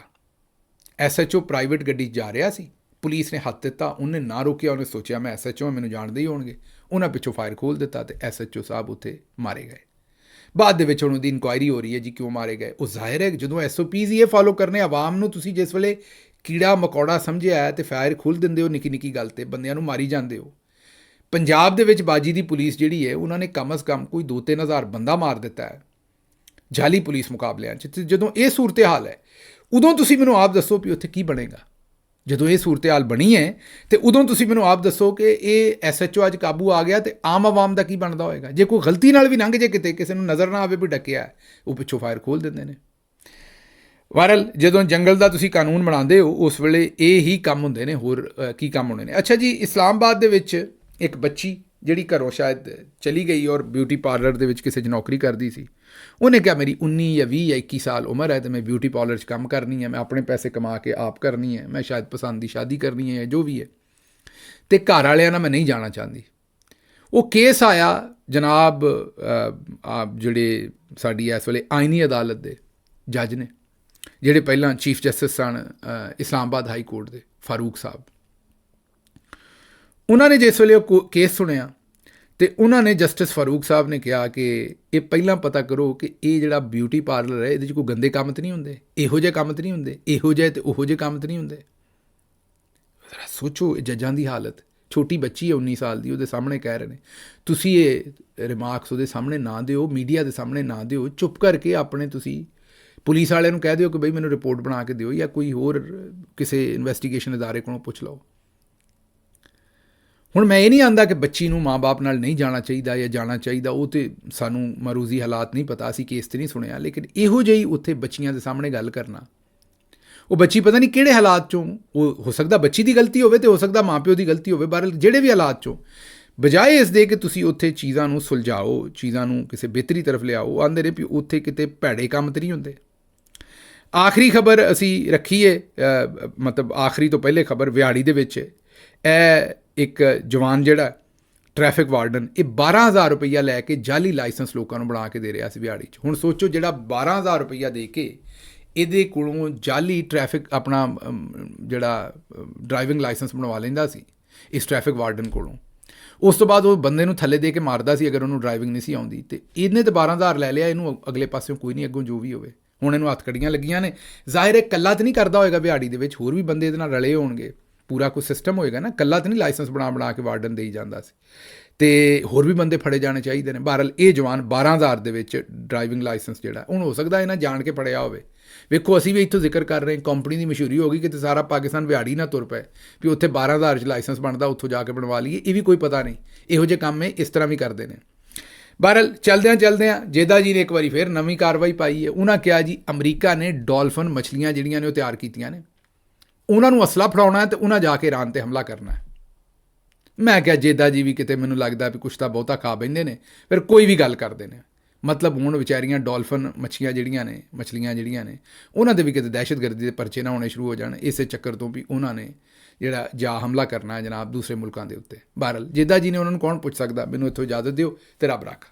SHO ਪ੍ਰਾਈਵੇਟ ਗੱਡੀ 'ਚ ਜਾ ਰਿਹਾ ਸੀ, ਪੁਲਿਸ ਨੇ ਹੱਥ ਦਿੱਤਾ, ਉਹਨੇ ਨਾ ਰੋਕਿਆ, ਉਹਨੇ ਸੋਚਿਆ ਮੈਂ SHO ਹਾਂ, ਮੈਨੂੰ ਜਾਣਦੇ ਹੀ ਹੋਣਗੇ, ਉਹਨਾਂ ਪਿੱਛੋਂ ਫਾਇਰ ਖੋਲ੍ਹ ਦਿੱਤਾ, ਤੇ SHO ਸਾਹਿਬ ਉੱਥੇ ਮਾਰੇ ਗਏ। ਬਾਅਦ ਦੇ ਵਿੱਚ ਹੁਣ ਉਹਦੀ ਇਨਕੁਆਇਰੀ ਹੋ ਰਹੀ ਹੈ ਜੀ ਕਿਉਂ ਮਾਰੇ ਗਏ। ਉਹ ਜ਼ਾਹਿਰ ਹੈ ਜਦੋਂ SOPs ਹੀ ਇਹ ਫਾਲੋ ਕਰਨੇ, ਆਵਾਮ ਨੂੰ ਤੁਸੀਂ ਜਿਸ ਵੇਲੇ ਕੀੜਾ ਮਕੌੜਾ ਸਮਝਿਆ ਹੈ ਤੇ ਫਾਇਰ ਖੋਲ੍ਹ ਦਿੰਦੇ ਹੋ ਨਿੱਕੀ ਨਿੱਕੀ ਗੱਲ ਤੇ, ਬੰਦਿਆਂ ਨੂੰ ਮਾਰੀ ਜਾਂਦੇ ਹੋ। ਪੰਜਾਬ ਦੇ ਵਿੱਚ ਬਾਜੀ ਦੀ ਪੁਲਿਸ ਜਿਹੜੀ ਹੈ ਉਹਨਾਂ ਨੇ ਕਮ ਅਜ਼ ਕਮ ਕੋਈ 2-3 ਹਜ਼ਾਰ ਬੰਦਾ ਮਾਰ ਦਿੱਤਾ ਹੈ ਜਾਲੀ ਪੁਲਿਸ ਮੁਕਾਬਲਿਆਂ 'ਚ। ਤੇ ਜਦੋਂ ਇਹ ਸੂਰਤ ਹਾਲ ਹੈ ਉਦੋਂ ਤੁਸੀਂ ਮੈਨੂੰ ਆਪ ਦੱਸੋ ਵੀ ਉੱਥੇ ਕੀ ਬਣੇਗਾ। ਜਦੋਂ ਇਹ ਸੂਰਤ ਹਾਲ ਬਣੀ ਹੈ ਤੇ ਉਦੋਂ ਤੁਸੀਂ ਮੈਨੂੰ ਆਪ ਦੱਸੋ ਕਿ ਇਹ SHO ਅੱਜ ਕਾਬੂ ਆ ਗਿਆ ਤੇ ਆਮ ਆਵਾਮ ਦਾ ਕੀ ਬਣਦਾ ਹੋਏਗਾ। ਜੇ ਕੋਈ ਗਲਤੀ ਨਾਲ ਵੀ ਲੰਘ ਜੇ ਕਿਤੇ, ਕਿਸੇ ਨੂੰ ਨਜ਼ਰ ਨਾ ਆਵੇ ਵੀ ਡੱਕਿਆ, ਉਹ ਪਿੱਛੋਂ ਫਾਇਰ ਖੋਲ੍ਹ ਦਿੰਦੇ ਨੇ। ਵਾਇਰਲ ਜਦੋਂ ਜੰਗਲ ਦਾ ਤੁਸੀਂ ਕਾਨੂੰਨ ਬਣਾਉਂਦੇ ਹੋ ਉਸ ਵੇਲੇ ਇਹ ਹੀ ਕੰਮ ਹੁੰਦੇ ਨੇ, ਹੋਰ ਕੀ ਕੰਮ ਹੋਣੇ ਨੇ। ਅੱਛਾ ਜੀ, ਇਸਲਾਮਾਬਾਦ ਦੇ ਵਿੱਚ ਇੱਕ ਬੱਚੀ ਜਿਹੜੀ ਘਰੋਂ ਸ਼ਾਇਦ ਚਲੀ ਗਈ ਔਰ ਬਿਊਟੀ ਪਾਰਲਰ ਦੇ ਵਿੱਚ ਕਿਸੇ 'ਚ ਨੌਕਰੀ ਕਰਦੀ ਸੀ, ਉਹਨੇ ਕਿਹਾ ਮੇਰੀ 19 ਜਾਂ 20 ਜਾਂ 21 ਸਾਲ ਉਮਰ ਹੈ ਅਤੇ ਮੈਂ ਬਿਊਟੀ ਪਾਰਲਰ 'ਚ ਕੰਮ ਕਰਨੀ ਹੈ, ਮੈਂ ਆਪਣੇ ਪੈਸੇ ਕਮਾ ਕੇ ਆਪ ਕਰਨੀ ਹੈ, ਮੈਂ ਸ਼ਾਇਦ ਪਸੰਦ ਦੀ ਸ਼ਾਦੀ ਕਰਨੀ ਹੈ ਜਾਂ ਜੋ ਵੀ ਹੈ, ਅਤੇ ਘਰ ਵਾਲਿਆਂ ਨਾਲ ਮੈਂ ਨਹੀਂ ਜਾਣਾ ਚਾਹੁੰਦੀ। ਉਹ ਕੇਸ ਆਇਆ ਜਨਾਬ ਜਿਹੜੇ ਸਾਡੀ ਇਸ ਵੇਲੇ ਆਈਨੀ ਅਦਾਲਤ ਦੇ ਜੱਜ ਨੇ, ਜਿਹੜੇ ਪਹਿਲਾਂ ਚੀਫ ਜਸਟਿਸ ਸਨ ਇਸਲਾਮਾਬਾਦ ਹਾਈ ਕੋਰਟ ਦੇ, ਫਾਰੂਕ ਸਾਹਿਬ। ਉਹਨਾਂ ਨੇ ਜਿਸ ਵੇਲੇ ਉਹ ਕੇਸ ਸੁਣਿਆ ਅਤੇ ਉਹਨਾਂ ਨੇ ਜਸਟਿਸ ਫਾਰੂਕ ਸਾਹਿਬ ਨੇ ਕਿਹਾ ਕਿ ਇਹ ਪਹਿਲਾਂ ਪਤਾ ਕਰੋ ਕਿ ਇਹ ਜਿਹੜਾ ਬਿਊਟੀ ਪਾਰਲਰ ਹੈ ਇਹਦੇ 'ਚ ਕੋਈ ਗੰਦੇ ਕੰਮ ਤਾਂ ਨਹੀਂ ਹੁੰਦੇ, ਇਹੋ ਜਿਹੇ ਕੰਮ ਤਾਂ ਨਹੀਂ ਹੁੰਦੇ, ਇਹੋ ਜਿਹੇ ਅਤੇ ਉਹੋ ਜਿਹੇ ਕੰਮ ਤਾਂ ਨਹੀਂ ਹੁੰਦੇ। ਜ਼ਰਾ ਸੋਚੋ ਜੱਜਾਂ ਦੀ ਹਾਲਤ। ਛੋਟੀ ਬੱਚੀ ਹੈ 19 ਸਾਲ ਦੀ, ਉਹਦੇ ਸਾਹਮਣੇ ਕਹਿ ਰਹੇ ਨੇ। ਤੁਸੀਂ ਇਹ ਰਿਮਾਰਕਸ ਉਹਦੇ ਸਾਹਮਣੇ ਨਾ ਦਿਓ, ਮੀਡੀਆ ਦੇ ਸਾਹਮਣੇ ਨਾ ਦਿਓ, ਚੁੱਪ ਕਰਕੇ ਆਪਣੇ ਤੁਸੀਂ ਪੁਲਿਸ ਵਾਲਿਆਂ ਨੂੰ ਕਹਿ ਦਿਓ ਕਿ ਬਈ ਮੈਨੂੰ ਰਿਪੋਰਟ ਬਣਾ ਕੇ ਦਿਓ ਜਾਂ ਕੋਈ ਹੋਰ ਕਿਸੇ ਇਨਵੈਸਟੀਗੇਸ਼ਨ ਅਦਾਰੇ ਕੋਲੋਂ ਪੁੱਛ ਲਓ। ਹੁਣ ਮੈਂ ਇਹ ਨਹੀਂ ਆਂਦਾ ਕਿ ਬੱਚੀ ਨੂੰ ਮਾਂ ਬਾਪ ਨਾਲ ਨਹੀਂ ਜਾਣਾ ਚਾਹੀਦਾ ਜਾਂ ਜਾਣਾ ਚਾਹੀਦਾ, ਉਹ ਤਾਂ ਸਾਨੂੰ ਮਰੂਜ਼ੀ ਹਾਲਾਤ ਨਹੀਂ ਪਤਾ, ਅਸੀਂ ਕੇਸ ਤੇ ਨਹੀਂ ਸੁਣਿਆ, ਲੇਕਿਨ ਇਹੋ ਜਿਹੀ ਉੱਥੇ ਬੱਚੀਆਂ ਦੇ ਸਾਹਮਣੇ ਗੱਲ ਕਰਨਾ, ਉਹ ਬੱਚੀ ਪਤਾ ਨਹੀਂ ਕਿਹੜੇ ਹਾਲਾਤ 'ਚੋਂ, ਉਹ ਹੋ ਸਕਦਾ ਬੱਚੀ ਦੀ ਗਲਤੀ ਹੋਵੇ ਅਤੇ ਹੋ ਸਕਦਾ ਮਾਂ ਪਿਓ ਦੀ ਗਲਤੀ ਹੋਵੇ, ਪਰ ਜਿਹੜੇ ਵੀ ਹਾਲਾਤ 'ਚੋਂ, ਬਜਾਏ ਇਸ ਦੇ ਕਿ ਤੁਸੀਂ ਉੱਥੇ ਚੀਜ਼ਾਂ ਨੂੰ ਸੁਲਝਾਓ, ਚੀਜ਼ਾਂ ਨੂੰ ਕਿਸੇ ਬਿਹਤਰੀ ਤਰਫ ਲਿਆਓ, ਆਂਦੇ ਨੇ ਵੀ ਉੱਥੇ ਕਿਤੇ ਭੈੜੇ ਕੰਮ ਤਾਂ ਨਹੀਂ ਹੁੰਦੇ। ਆਖਰੀ ਖਬਰ ਅਸੀਂ ਰੱਖੀਏ, ਮਤਲਬ ਆਖਰੀ ਤੋਂ ਪਹਿਲੇ ਖਬਰ ਵਿਹਾੜੀ ਦੇ ਵਿੱਚ ਇਹ ਇੱਕ ਜਵਾਨ ਜਿਹੜਾ ਟ੍ਰੈਫਿਕ ਵਾਰਡਨ, ਇਹ 12,000 ਰੁਪਈਆ ਲੈ ਕੇ ਜਾਲੀ ਲਾਇਸੈਂਸ ਲੋਕਾਂ ਨੂੰ ਬਣਾ ਕੇ ਦੇ ਰਿਹਾ ਸੀ ਵਿਹਾੜੀ 'ਚ। ਹੁਣ ਸੋਚੋ ਜਿਹੜਾ 12,000 ਰੁਪਈਆ ਦੇ ਕੇ ਇਹਦੇ ਕੋਲੋਂ ਜਾਲੀ ਟ੍ਰੈਫਿਕ ਆਪਣਾ ਜਿਹੜਾ ਡਰਾਈਵਿੰਗ ਲਾਇਸੈਂਸ ਬਣਵਾ ਲੈਂਦਾ ਸੀ ਇਸ ਟ੍ਰੈਫਿਕ ਵਾਰਡਨ ਕੋਲੋਂ, ਉਸ ਤੋਂ ਬਾਅਦ ਉਹ ਬੰਦੇ ਨੂੰ ਥੱਲੇ ਦੇ ਕੇ ਮਾਰਦਾ ਸੀ ਅਗਰ ਉਹਨੂੰ ਡਰਾਈਵਿੰਗ ਨਹੀਂ ਸੀ ਆਉਂਦੀ, ਅਤੇ ਇਹਨੇ ਤਾਂ 12,000 ਲੈ ਲਿਆ, ਇਹਨੂੰ ਅਗਲੇ ਪਾਸਿਓਂ ਕੋਈ ਨਹੀਂ ਅੱਗੋਂ ਜੋ ਵੀ ਹੋਵੇ। ਹੁਣ ਇਹਨੂੰ ਹੱਥਕੜੀਆਂ ਲੱਗੀਆਂ ਨੇ। ਜ਼ਾਹਿਰ ਹੈ ਇਕੱਲਾ ਤਾਂ ਨਹੀਂ ਕਰਦਾ ਹੋਏਗਾ ਵਿਹਾੜੀ ਦੇ ਵਿੱਚ, ਹੋਰ ਵੀ ਬੰਦੇ ਇਹਦੇ ਨਾਲ ਰਲੇ ਹੋਣਗੇ, ਪੂਰਾ ਕੋਈ ਸਿਸਟਮ ਹੋਏਗਾ ਨਾ, ਇਕੱਲਾ ਤਾਂ ਨਹੀਂ ਲਾਇਸੈਂਸ ਬਣਾ ਕੇ ਵਾਰਡਨ ਦੇਈ ਜਾਂਦਾ ਸੀ, ਅਤੇ ਹੋਰ ਵੀ ਬੰਦੇ ਫੜੇ ਜਾਣੇ ਚਾਹੀਦੇ ਨੇ। ਬਹਰਹਾਲ ਇਹ ਜਵਾਨ 12,000 ਦੇ ਵਿੱਚ ਡਰਾਈਵਿੰਗ ਲਾਇਸੈਂਸ ਜਿਹੜਾ, ਹੁਣ ਹੋ ਸਕਦਾ ਇਹਨਾਂ ਜਾਣ ਕੇ ਫੜਿਆ ਹੋਵੇ। ਵੇਖੋ ਅਸੀਂ ਵੀ ਇੱਥੋਂ ਜ਼ਿਕਰ ਕਰ ਰਹੇ, ਕੰਪਨੀ ਦੀ ਮਸ਼ਹੂਰੀ ਹੋ ਗਈ ਕਿ ਸਾਰਾ ਪਾਕਿਸਤਾਨ ਵਿਹਾੜੀ ਨਾ ਤੁਰ ਪਏ ਵੀ ਉੱਥੇ 12,000 'ਚ ਲਾਇਸੈਂਸ ਬਣਦਾ, ਉੱਥੋਂ ਜਾ ਕੇ ਬਣਵਾ ਲਈਏ, ਇਹ ਵੀ ਕੋਈ ਪਤਾ ਨਹੀਂ। ਇਹੋ ਜਿਹੇ ਕੰਮ ਇਸ ਤਰ੍ਹਾਂ ਵੀ ਕਰਦੇ ਨੇ। ਬਹਰਹਾਲ ਚਲਦਿਆਂ ਜੇਦਾ ਜੀ ਨੇ ਇੱਕ ਵਾਰੀ ਫਿਰ ਨਵੀਂ ਕਾਰਵਾਈ ਪਾਈ ਹੈ। ਉਹਨਾਂ ਕਿਹਾ ਜੀ ਅਮਰੀਕਾ ਨੇ ਡੋਲਫਨ ਮਛਲੀਆਂ ਜਿਹੜੀਆਂ ਨੇ ਉਹ ਤਿਆਰ ਕੀਤੀਆਂ ਨੇ, ਉਹਨਾਂ ਨੂੰ ਅਸਲਾ ਫੜਾਉਣਾ ਹੈ ਅਤੇ ਉਹਨਾਂ ਜਾ ਕੇ ਇਰਾਨ 'ਤੇ ਹਮਲਾ ਕਰਨਾ ਹੈ। ਮੈਂ ਕਿਹਾ ਜੇਦਾ ਜੀ ਵੀ ਕਿਤੇ ਮੈਨੂੰ ਲੱਗਦਾ ਵੀ ਕੁਛ ਤਾਂ ਬਹੁਤਾ ਖਾ ਬਹਿੰਦੇ ਨੇ, ਫਿਰ ਕੋਈ ਵੀ ਗੱਲ ਕਰਦੇ ਨੇ। ਮਤਲਬ ਹੁਣ ਵਿਚਾਰੀਆਂ ਡੋਲਫਨ ਮੱਛੀਆਂ ਜਿਹੜੀਆਂ ਨੇ, ਮਛਲੀਆਂ ਜਿਹੜੀਆਂ ਨੇ, ਉਹਨਾਂ ਦੇ ਵੀ ਕਿਤੇ ਦਹਿਸ਼ਤਗਰਦੀ ਦੇ ਪਰਚੇ ਨਾ ਹੋਣੇ ਸ਼ੁਰੂ ਹੋ ਜਾਣ, ਇਸੇ ਚੱਕਰ ਤੋਂ ਵੀ ਉਹਨਾਂ ਨੇ ਜਿਹੜਾ ਜਾ ਹਮਲਾ ਕਰਨਾ ਹੈ ਜਨਾਬ ਦੂਸਰੇ ਮੁਲਕਾਂ ਦੇ ਉੱਤੇ। ਬਹਰਹਾਲ ਜੇਦਾ ਜੀ ਨੇ ਉਹਨਾਂ ਨੂੰ ਕੌਣ ਪੁੱਛ ਸਕਦਾ। ਮੈਨੂੰ ਇੱਥੋਂ ਇਜਾਜ਼ਤ ਦਿਓ ਤੇ ਰੱਬ ਰੱਖ।